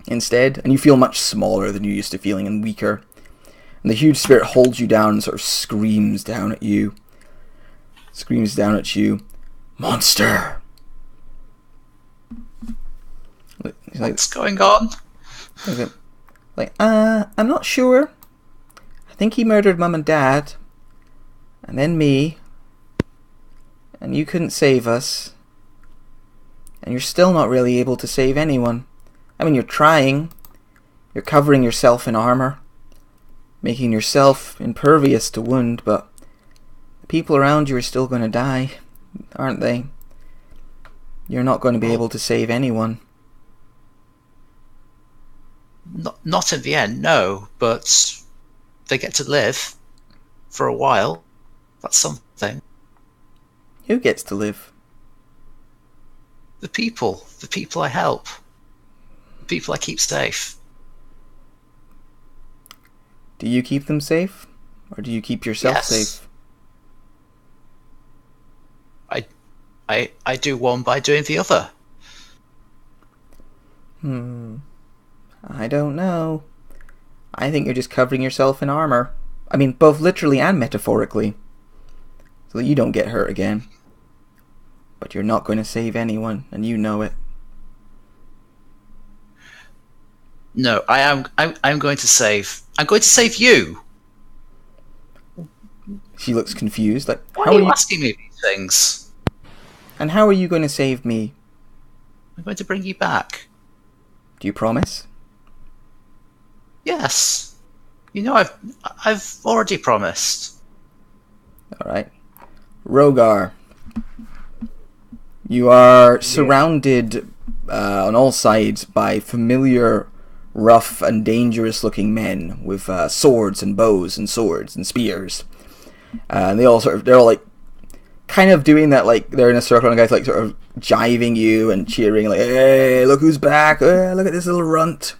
instead. And you feel much smaller than you used to feeling, and weaker. And the huge spirit holds you down and sort of screams down at you. Monster! He's like, what's going on? I'm not sure. I think he murdered Mum and Dad. And then me. And you couldn't save us. And you're still not really able to save anyone. I mean, you're trying. You're covering yourself in armor. Making yourself impervious to wound, but the people around you are still going to die, aren't they? You're not going to be able to save anyone. Not in the end, no, but they get to live for a while. That's something. Who gets to live? The people I help. The people I keep safe. Do you keep them safe? Or do you keep yourself safe? I do one by doing the other. I don't know. I think you're just covering yourself in armor. I mean, both literally and metaphorically. So that you don't get hurt again. But you're not going to save anyone, and you know it. No, I'm going to save... I'm going to save you! She looks confused, like, Why are you asking me these things? And how are you going to save me? I'm going to bring you back. Do you promise? Yes. You know, I've already promised. Alright. Rogar. You are surrounded on all sides by familiar, rough and dangerous looking men with swords and bows and swords and spears. And they're all like kind of doing that, like they're in a circle and guys like sort of jiving you and cheering, like, hey, look who's back, look at this little runt,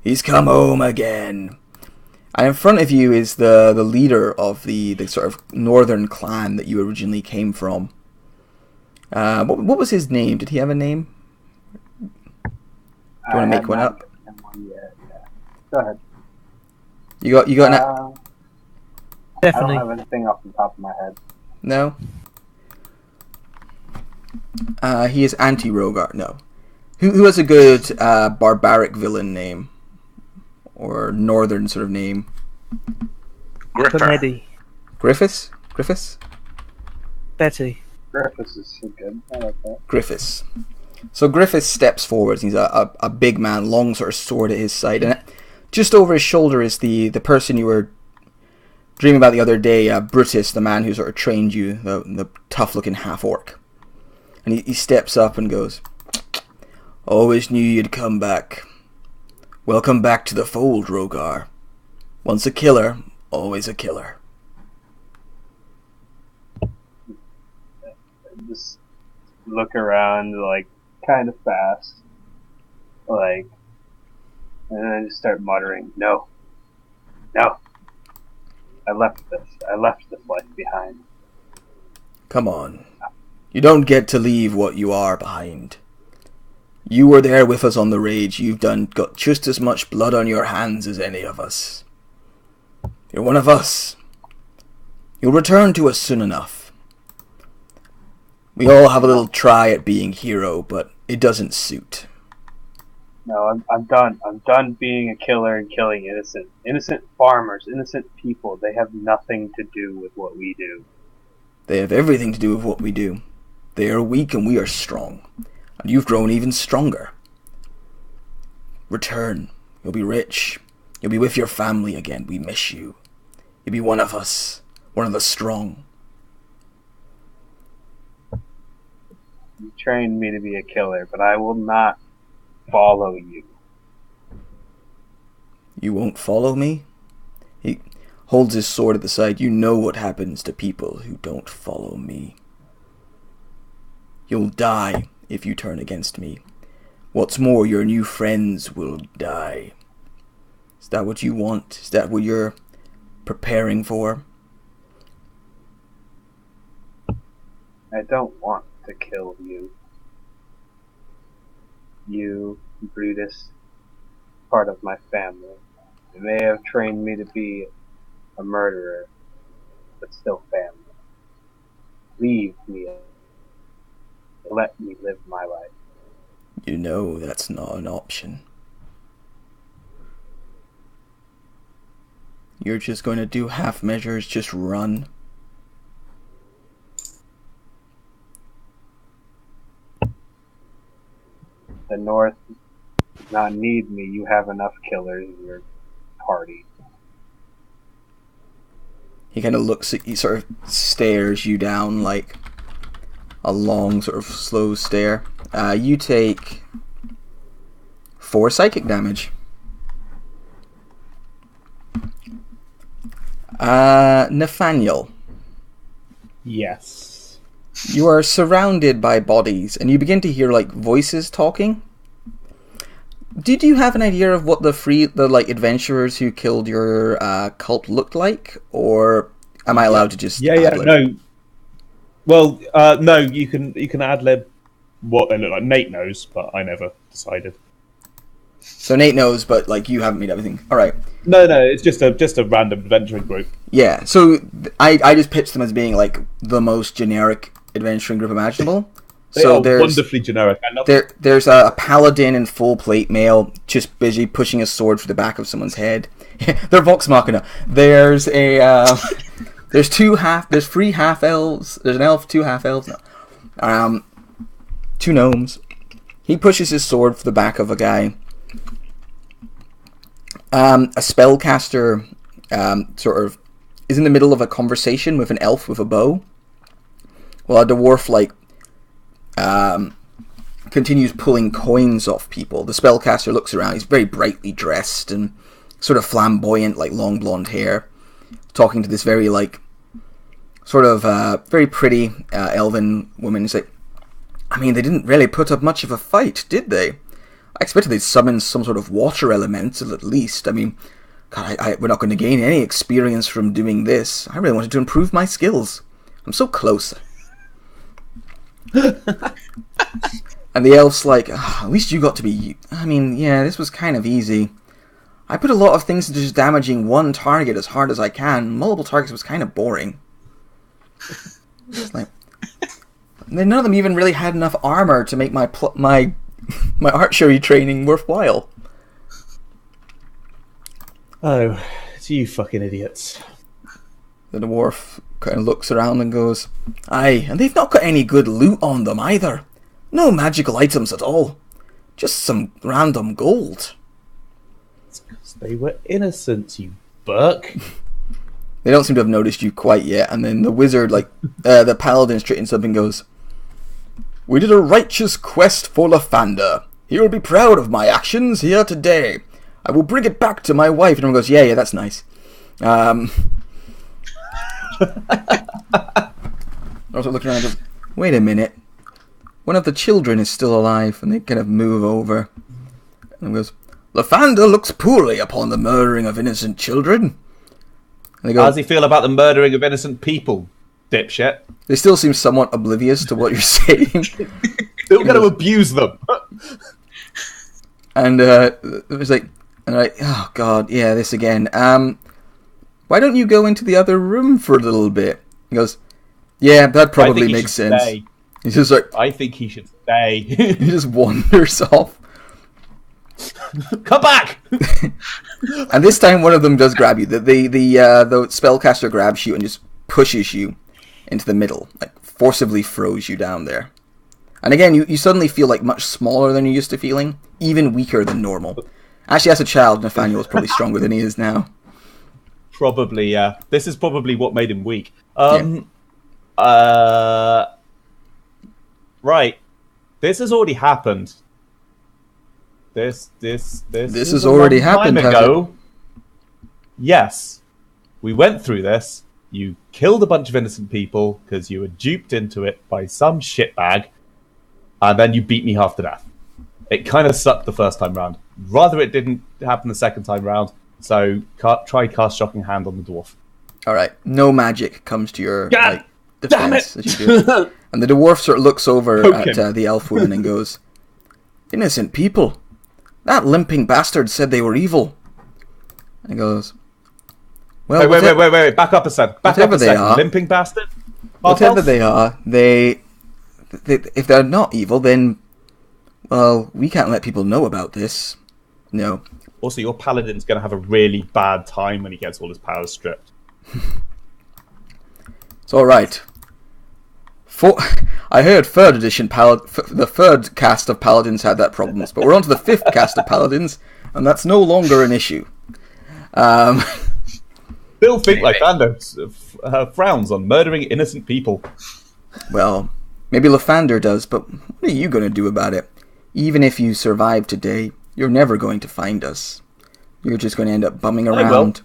he's come home again. And in front of you is the leader of the sort of northern clan that you originally came from. What was his name? Did he have a name? Do you want to make one up? Yeah. Go ahead. You got Definitely. I don't have anything off the top of my head. No? He is anti-Rogar. No. Who has a good barbaric villain name? Or northern sort of name? Gripper. Comedy. Griffiths? Betty. Griffiths is so good. I like that. Griffiths. So Griffiths steps forward. He's a big man, long sort of sword at his side, and just over his shoulder is the person you were dreaming about the other day, Brutus, the man who sort of trained you, the tough-looking half-orc. And he steps up and goes, "Always knew you'd come back. Welcome back to the fold, Rogar. Once a killer, always a killer." Just look around, like, kind of fast. Like, and then I just start muttering, No. I left this life behind. Come on. You don't get to leave what you are behind. You were there with us on the rage. You've got just as much blood on your hands as any of us. You're one of us. You'll return to us soon enough. We all have a little try at being hero, but it doesn't suit. No, I'm done. I'm done being a killer and killing innocent farmers, innocent people. They have nothing to do with what we do. They have everything to do with what we do. They are weak and we are strong. And you've grown even stronger. Return. You'll be rich. You'll be with your family again. We miss you. You'll be one of us. One of the strong. You trained me to be a killer, but I will not follow you. You won't follow me? He holds his sword at the side. You know what happens to people who don't follow me. You'll die if you turn against me. What's more, your new friends will die. Is that what you want? Is that what you're preparing for? I don't want to kill you. You, Brutus, part of my family. You may have trained me to be a murderer, but still family. Leave me. Let me live my life. You know that's not an option. You're just going to do half measures, just run. The North does not need me. You have enough killers in your party. He kind of looks at you, sort of stares you down like a long, sort of slow stare. You take 4 psychic damage. Nathaniel. Yes. You are surrounded by bodies, and you begin to hear like voices talking. Did you have an idea of what the adventurers who killed your cult looked like, or am I allowed to just ad-lib? No. Well, no, you can ad-lib what they look like. Nate knows, but I never decided. So Nate knows, but like you haven't made everything. All right. No, it's just a random adventuring group. Yeah. So I just pitched them as being like the most generic adventuring group imaginable. They so are there's wonderfully generic. I love them. There's a paladin in full plate mail, just busy pushing a sword through the back of someone's head. They're Vox Machina. There's a there's 3 half elves. There's an elf, 2 half elves. No. 2 gnomes. He pushes his sword through the back of a guy. A spellcaster sort of is in the middle of a conversation with an elf with a bow, while a dwarf continues pulling coins off people. The spellcaster looks around. He's very brightly dressed and sort of flamboyant, like long blonde hair, talking to this very very pretty elven woman. He's like, I mean, they didn't really put up much of a fight, did they? I expected they'd summon some sort of water elemental at least. I mean, God, we're not going to gain any experience from doing this. I really wanted to improve my skills. I'm so close. And the elf's like, at least you got to be... I mean, yeah, this was kind of easy. I put a lot of things into just damaging one target as hard as I can. Multiple targets was kind of boring. It's like... None of them even really had enough armor to make my archery training worthwhile. Oh, it's you fucking idiots. The dwarf kind of looks around and goes, "Aye, and they've not got any good loot on them either. No magical items at all. Just some random gold." It's because they were innocent, you Burke. They don't seem to have noticed you quite yet, and then the wizard, the paladin straightens up and goes, "We did a righteous quest for Lathander. He will be proud of my actions here today. I will bring it back to my wife." And everyone goes, yeah, that's nice. Also looking around and goes, "Wait a minute. One of the children is still alive," and they kind of move over. And goes, "Lathander looks poorly upon the murdering of innocent children." And they go, How does he feel about the murdering of innocent people, dipshit? They still seem somewhat oblivious to what you're saying. Still going to abuse them. And it was like, oh god, yeah, this again. Why don't you go into the other room for a little bit? He goes, "Yeah, that probably makes sense." Stay. He's just like, I think he should stay. he just wanders off. Come back! And this time, one of them does grab you. The spellcaster grabs you and just pushes you into the middle, like forcibly throws you down there. And again, you suddenly feel like much smaller than you used to feeling, even weaker than normal. Actually, as a child, Nathaniel was probably stronger than he is now. Probably, yeah. This is probably what made him weak. Right. This has already happened. This has already happened, has ago. Yes. We went through this. You killed a bunch of innocent people because you were duped into it by some shitbag, and then you beat me half to death. It kind of sucked the first time round. Rather it didn't happen the second time round, so try cast Shocking Hand on the dwarf. Alright, no magic comes to your defense damn as you do it. And the dwarf sort of looks over at the elf woman and goes, "Innocent people. That limping bastard said they were evil." And he goes, "Well, wait, back up a second. Limping bastard? Whatever they are, they if they're not evil, then, well, we can't let people know about this. No." Also, your paladin's going to have a really bad time when he gets all his powers stripped. It's alright. I heard 3rd edition the 3rd cast of paladins had that problems, but we're on to the 5th cast of paladins, and that's no longer an issue. Still think Lathander frowns on murdering innocent people. Well, maybe Lathander does, but what are you going to do about it? Even if you survive today, you're never going to find us. You're just going to end up bumming around.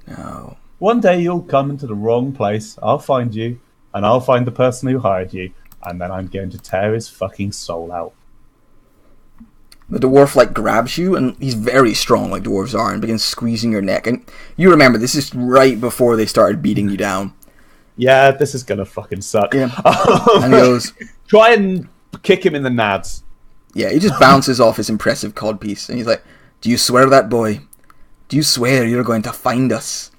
No. One day you'll come into the wrong place. I'll find you, and I'll find the person who hired you, and then I'm going to tear his fucking soul out. The dwarf grabs you, and he's very strong like dwarves are, and begins squeezing your neck. And you remember, this is right before they started beating you down. Yeah, this is gonna fucking suck. Yeah. And he goes, try and kick him in the nads. Yeah, he just bounces off his impressive codpiece, and he's like, "Do you swear that, boy? Do you swear you're going to find us?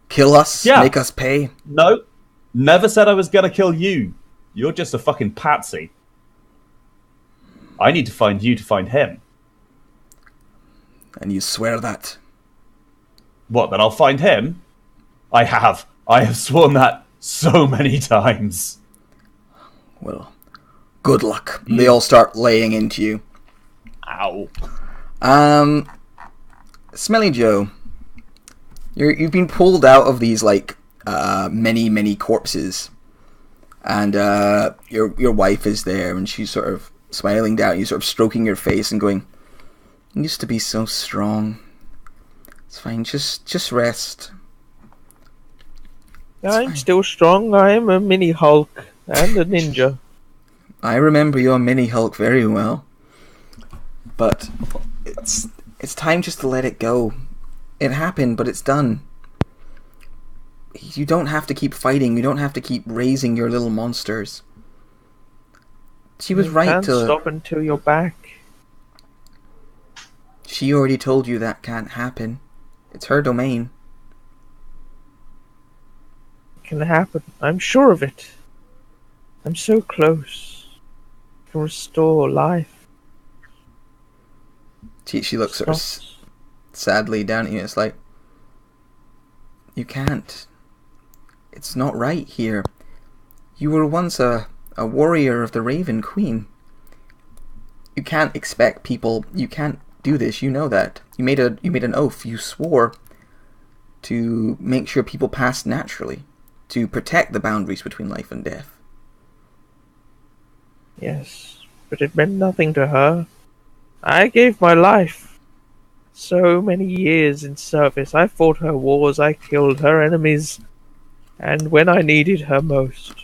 Kill us? Yeah. Make us pay?" No, never said I was gonna kill you. You're just a fucking patsy. I need to find you to find him. And you swear that? What, that I'll find him? I have sworn that so many times. Well, good luck. They all start laying into you. Ow. Smelly Joe, you've been pulled out of these many corpses, and your wife is there, and she's sort of smiling down at you, sort of stroking your face and going, "You used to be so strong. It's fine. Just rest." I'm still strong. I am a mini Hulk and a ninja. I remember your mini Hulk very well, but it's time just to let it go. It happened, but it's done. You don't have to keep fighting. You don't have to keep raising your little monsters. She was right can't to stop until you're back. She already told you that can't happen. It's her domain. It can happen. I'm sure of it. I'm so close. I can restore life. She looks sort of sadly down at you. It's like, You can't. It's not right here. You were once a warrior of the Raven Queen. You can't expect people. You can't do this. You know that. You made an oath. You swore to make sure people passed naturally, to protect the boundaries between life and death. Yes, but it meant nothing to her. I gave my life. So many years in service. I fought her wars. I killed her enemies. And when I needed her most,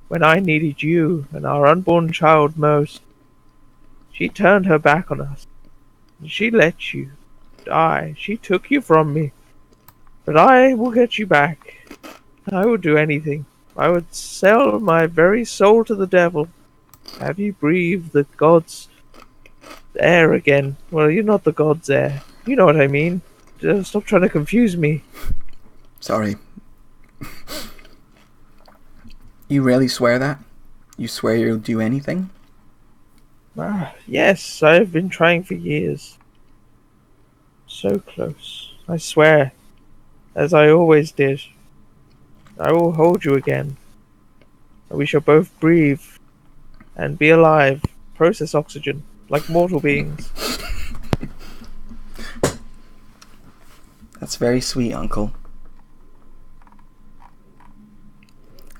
when I needed you and our unborn child most, she turned her back on us. And she let you die. She took you from me. But I will get you back. I would do anything. I would sell my very soul to the devil. Have you breathe the gods' air again? Well, you're not the gods' air. You know what I mean. Stop trying to confuse me. Sorry. You really swear that? You swear you'll do anything? Yes, I've been trying for years. So close. I swear. As I always did. I will hold you again. We shall both breathe and be alive. Process oxygen, like mortal beings. That's very sweet, Uncle.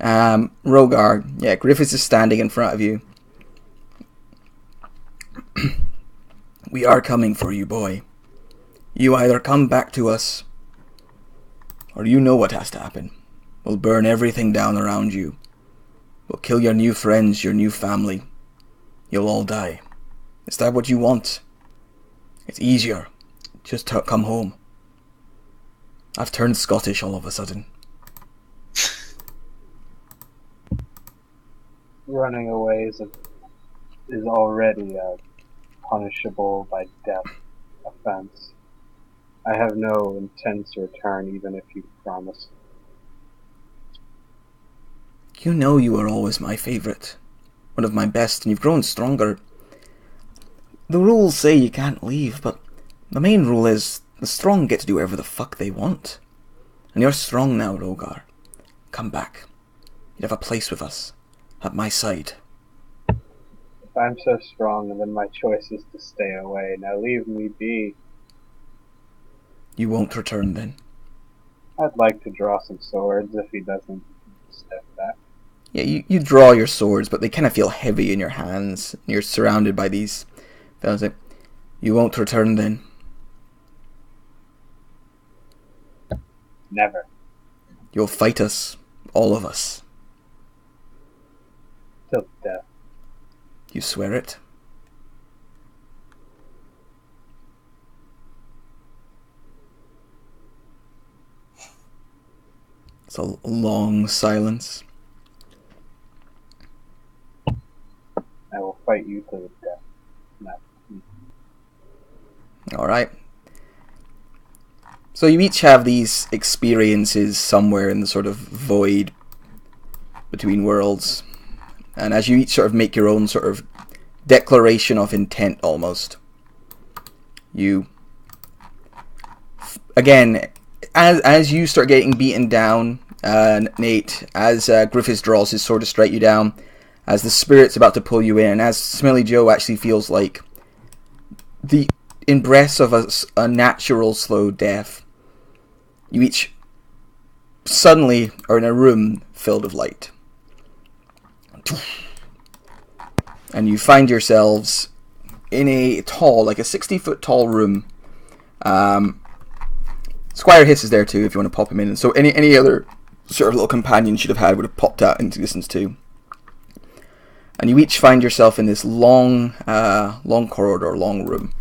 Rogar, yeah, Griffiths is standing in front of you. We are coming for you, boy. You either come back to us, or you know what has to happen. We'll burn everything down around you. We'll kill your new friends, your new family. You'll all die. Is that what you want? It's easier. Just come home. I've turned Scottish all of a sudden. Running away is already a punishable by death offense. I have no intent to return, even if you promise. You know you were always my favourite. One of my best, and you've grown stronger. The rules say you can't leave, but the main rule is the strong get to do whatever the fuck they want. And you're strong now, Rogar. Come back. You'd have a place with us. At my side. If I'm so strong, then my choice is to stay away. Now leave me be. You won't return then? I'd like to draw some swords if he doesn't step back. Yeah, you draw your swords, but they kind of feel heavy in your hands. You're surrounded by these fellas. You won't return then? Never. You'll fight us. All of us. Till death. You swear it? It's a long silence. I will fight you to the death. No. Alright. So you each have these experiences somewhere in the sort of void between worlds. And as you each sort of make your own sort of declaration of intent almost, you, again, as you start getting beaten down, Nate, as Griffiths draws his sword to strike you down, as the spirit's about to pull you in, and as Smelly Joe actually feels like the embrace of a natural slow death, you each suddenly are in a room filled with light. And you find yourselves in a tall, like a 60-foot tall room. Squire Hiss is there too, if you want to pop him in. And so any other sort of little companion you should have had would have popped out into existence too. And you each find yourself in this long corridor, long room.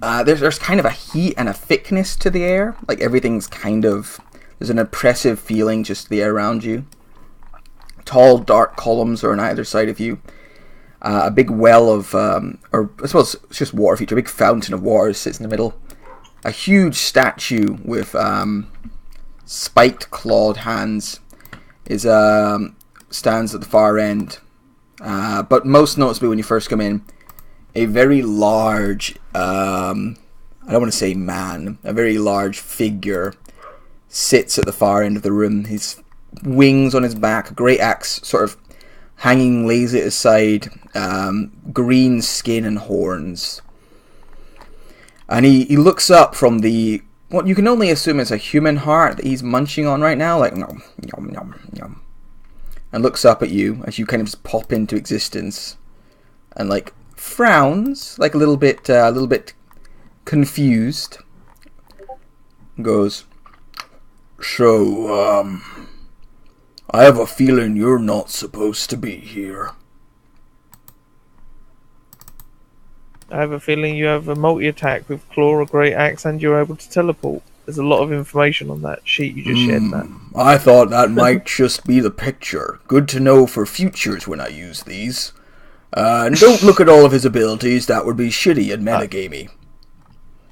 There's kind of a heat and a thickness to the air. Like everything's kind of, there's an oppressive feeling just to the air around you. Tall, dark columns are on either side of you. A big well of, or I suppose it's just water feature. A big fountain of water sits in the middle. A huge statue with spiked, clawed hands is stands at the far end. But most noticeably when you first come in, a very large, I I don't want to say man, a very large figure sits at the far end of the room. His wings on his back, a great axe sort of hanging lazy at his side, green skin and horns. And he looks up from what you can only assume is a human heart that he's munching on right now, like nom, nom, nom, nom, and looks up at you as you kind of just pop into existence, and like frowns, like a little bit confused. Goes, so I have a feeling you're not supposed to be here. I have a feeling you have a multi-attack with claw or great axe and you're able to teleport. There's a lot of information on that sheet you just shared, Matt. I thought that might just be the picture. Good to know for futures when I use these. And don't look at all of his abilities, that would be shitty and metagamey.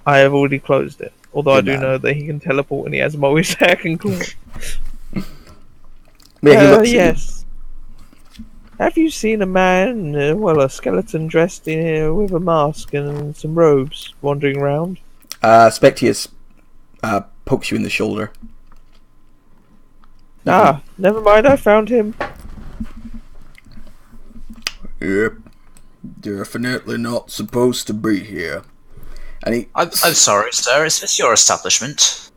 I have already closed it. Although I do man. know that he can teleport and he has multi-attack and claw. Yeah, he looks at you. Yes. Have you seen a man, a skeleton dressed in with a mask and some robes wandering around? Spectius pokes you in the shoulder. Ah, never mind, I found him. Yep. Definitely not supposed to be here. And I'm sorry, sir. Is this your establishment?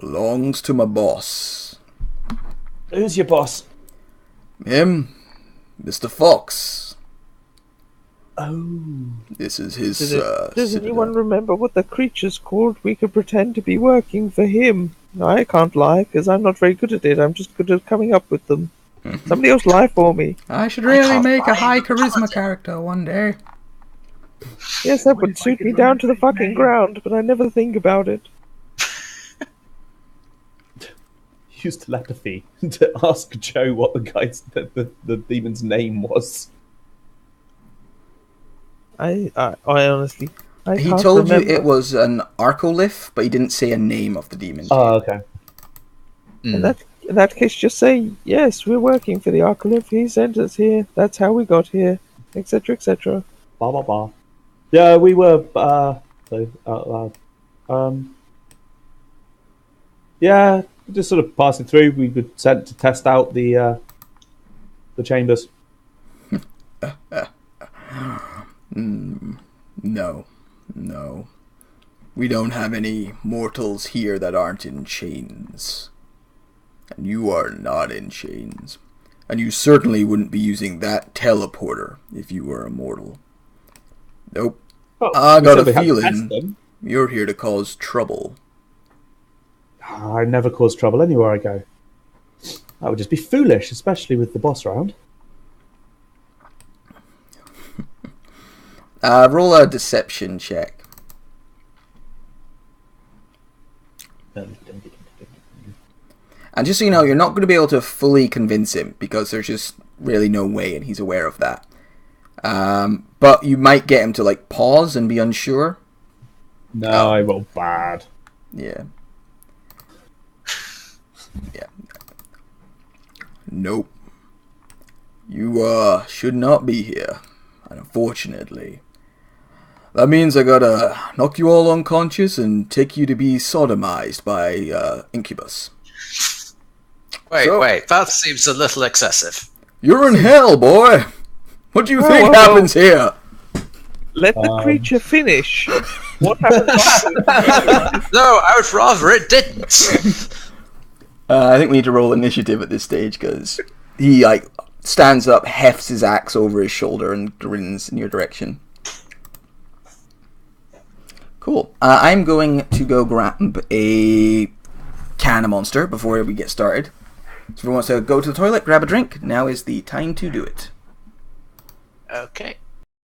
belongs to my boss. Who's your boss? Him, Mr. Fox. Oh. This is his. Does anyone remember what the creature's called? We could pretend to be working for him. I can't lie, because I'm not very good at it. I'm just good at coming up with them. Somebody else lie for me. I should really can't make a lie. high charisma character one day. Yes, that would suit me down to the fucking ground, but I never think about it. Use telepathy to ask Joe what the demon's name was. I honestly... He can't told remember. you it was an Arcolith, but he didn't say a name of the demon. Oh, okay. In that case, just say, yes, we're working for the Arcolith. He sent us here. That's how we got here, etc., etc. Blah, blah, blah. Yeah, we were, yeah, just sort of passing through. We were sent to test out the chambers. No. We don't have any mortals here that aren't in chains. And you are not in chains. And you certainly wouldn't be using that teleporter if you were a mortal. Nope. Oh, I got a we had to feeling test them. you're here to cause trouble. I never cause trouble anywhere I go. That would just be foolish, especially with the boss around. Roll a deception check. And just so you know, you're not going to be able to fully convince him, because there's just really no way, and he's aware of that. But you might get him to like pause and be unsure. No, I roll bad. Yeah. Nope. You should not be here. And unfortunately, that means I gotta knock you all unconscious and take you to be sodomized by Incubus. Wait, that seems a little excessive. You're in hell, boy! What do you think happens here? Let the creature finish. What happens after? No, I would rather it didn't. I think we need to roll initiative at this stage, because he stands up, hefts his axe over his shoulder, and grins in your direction. Cool. I'm going to go grab a can of Monster before we get started. So if anyone wants to go to the toilet, grab a drink, now is the time to do it. Okay.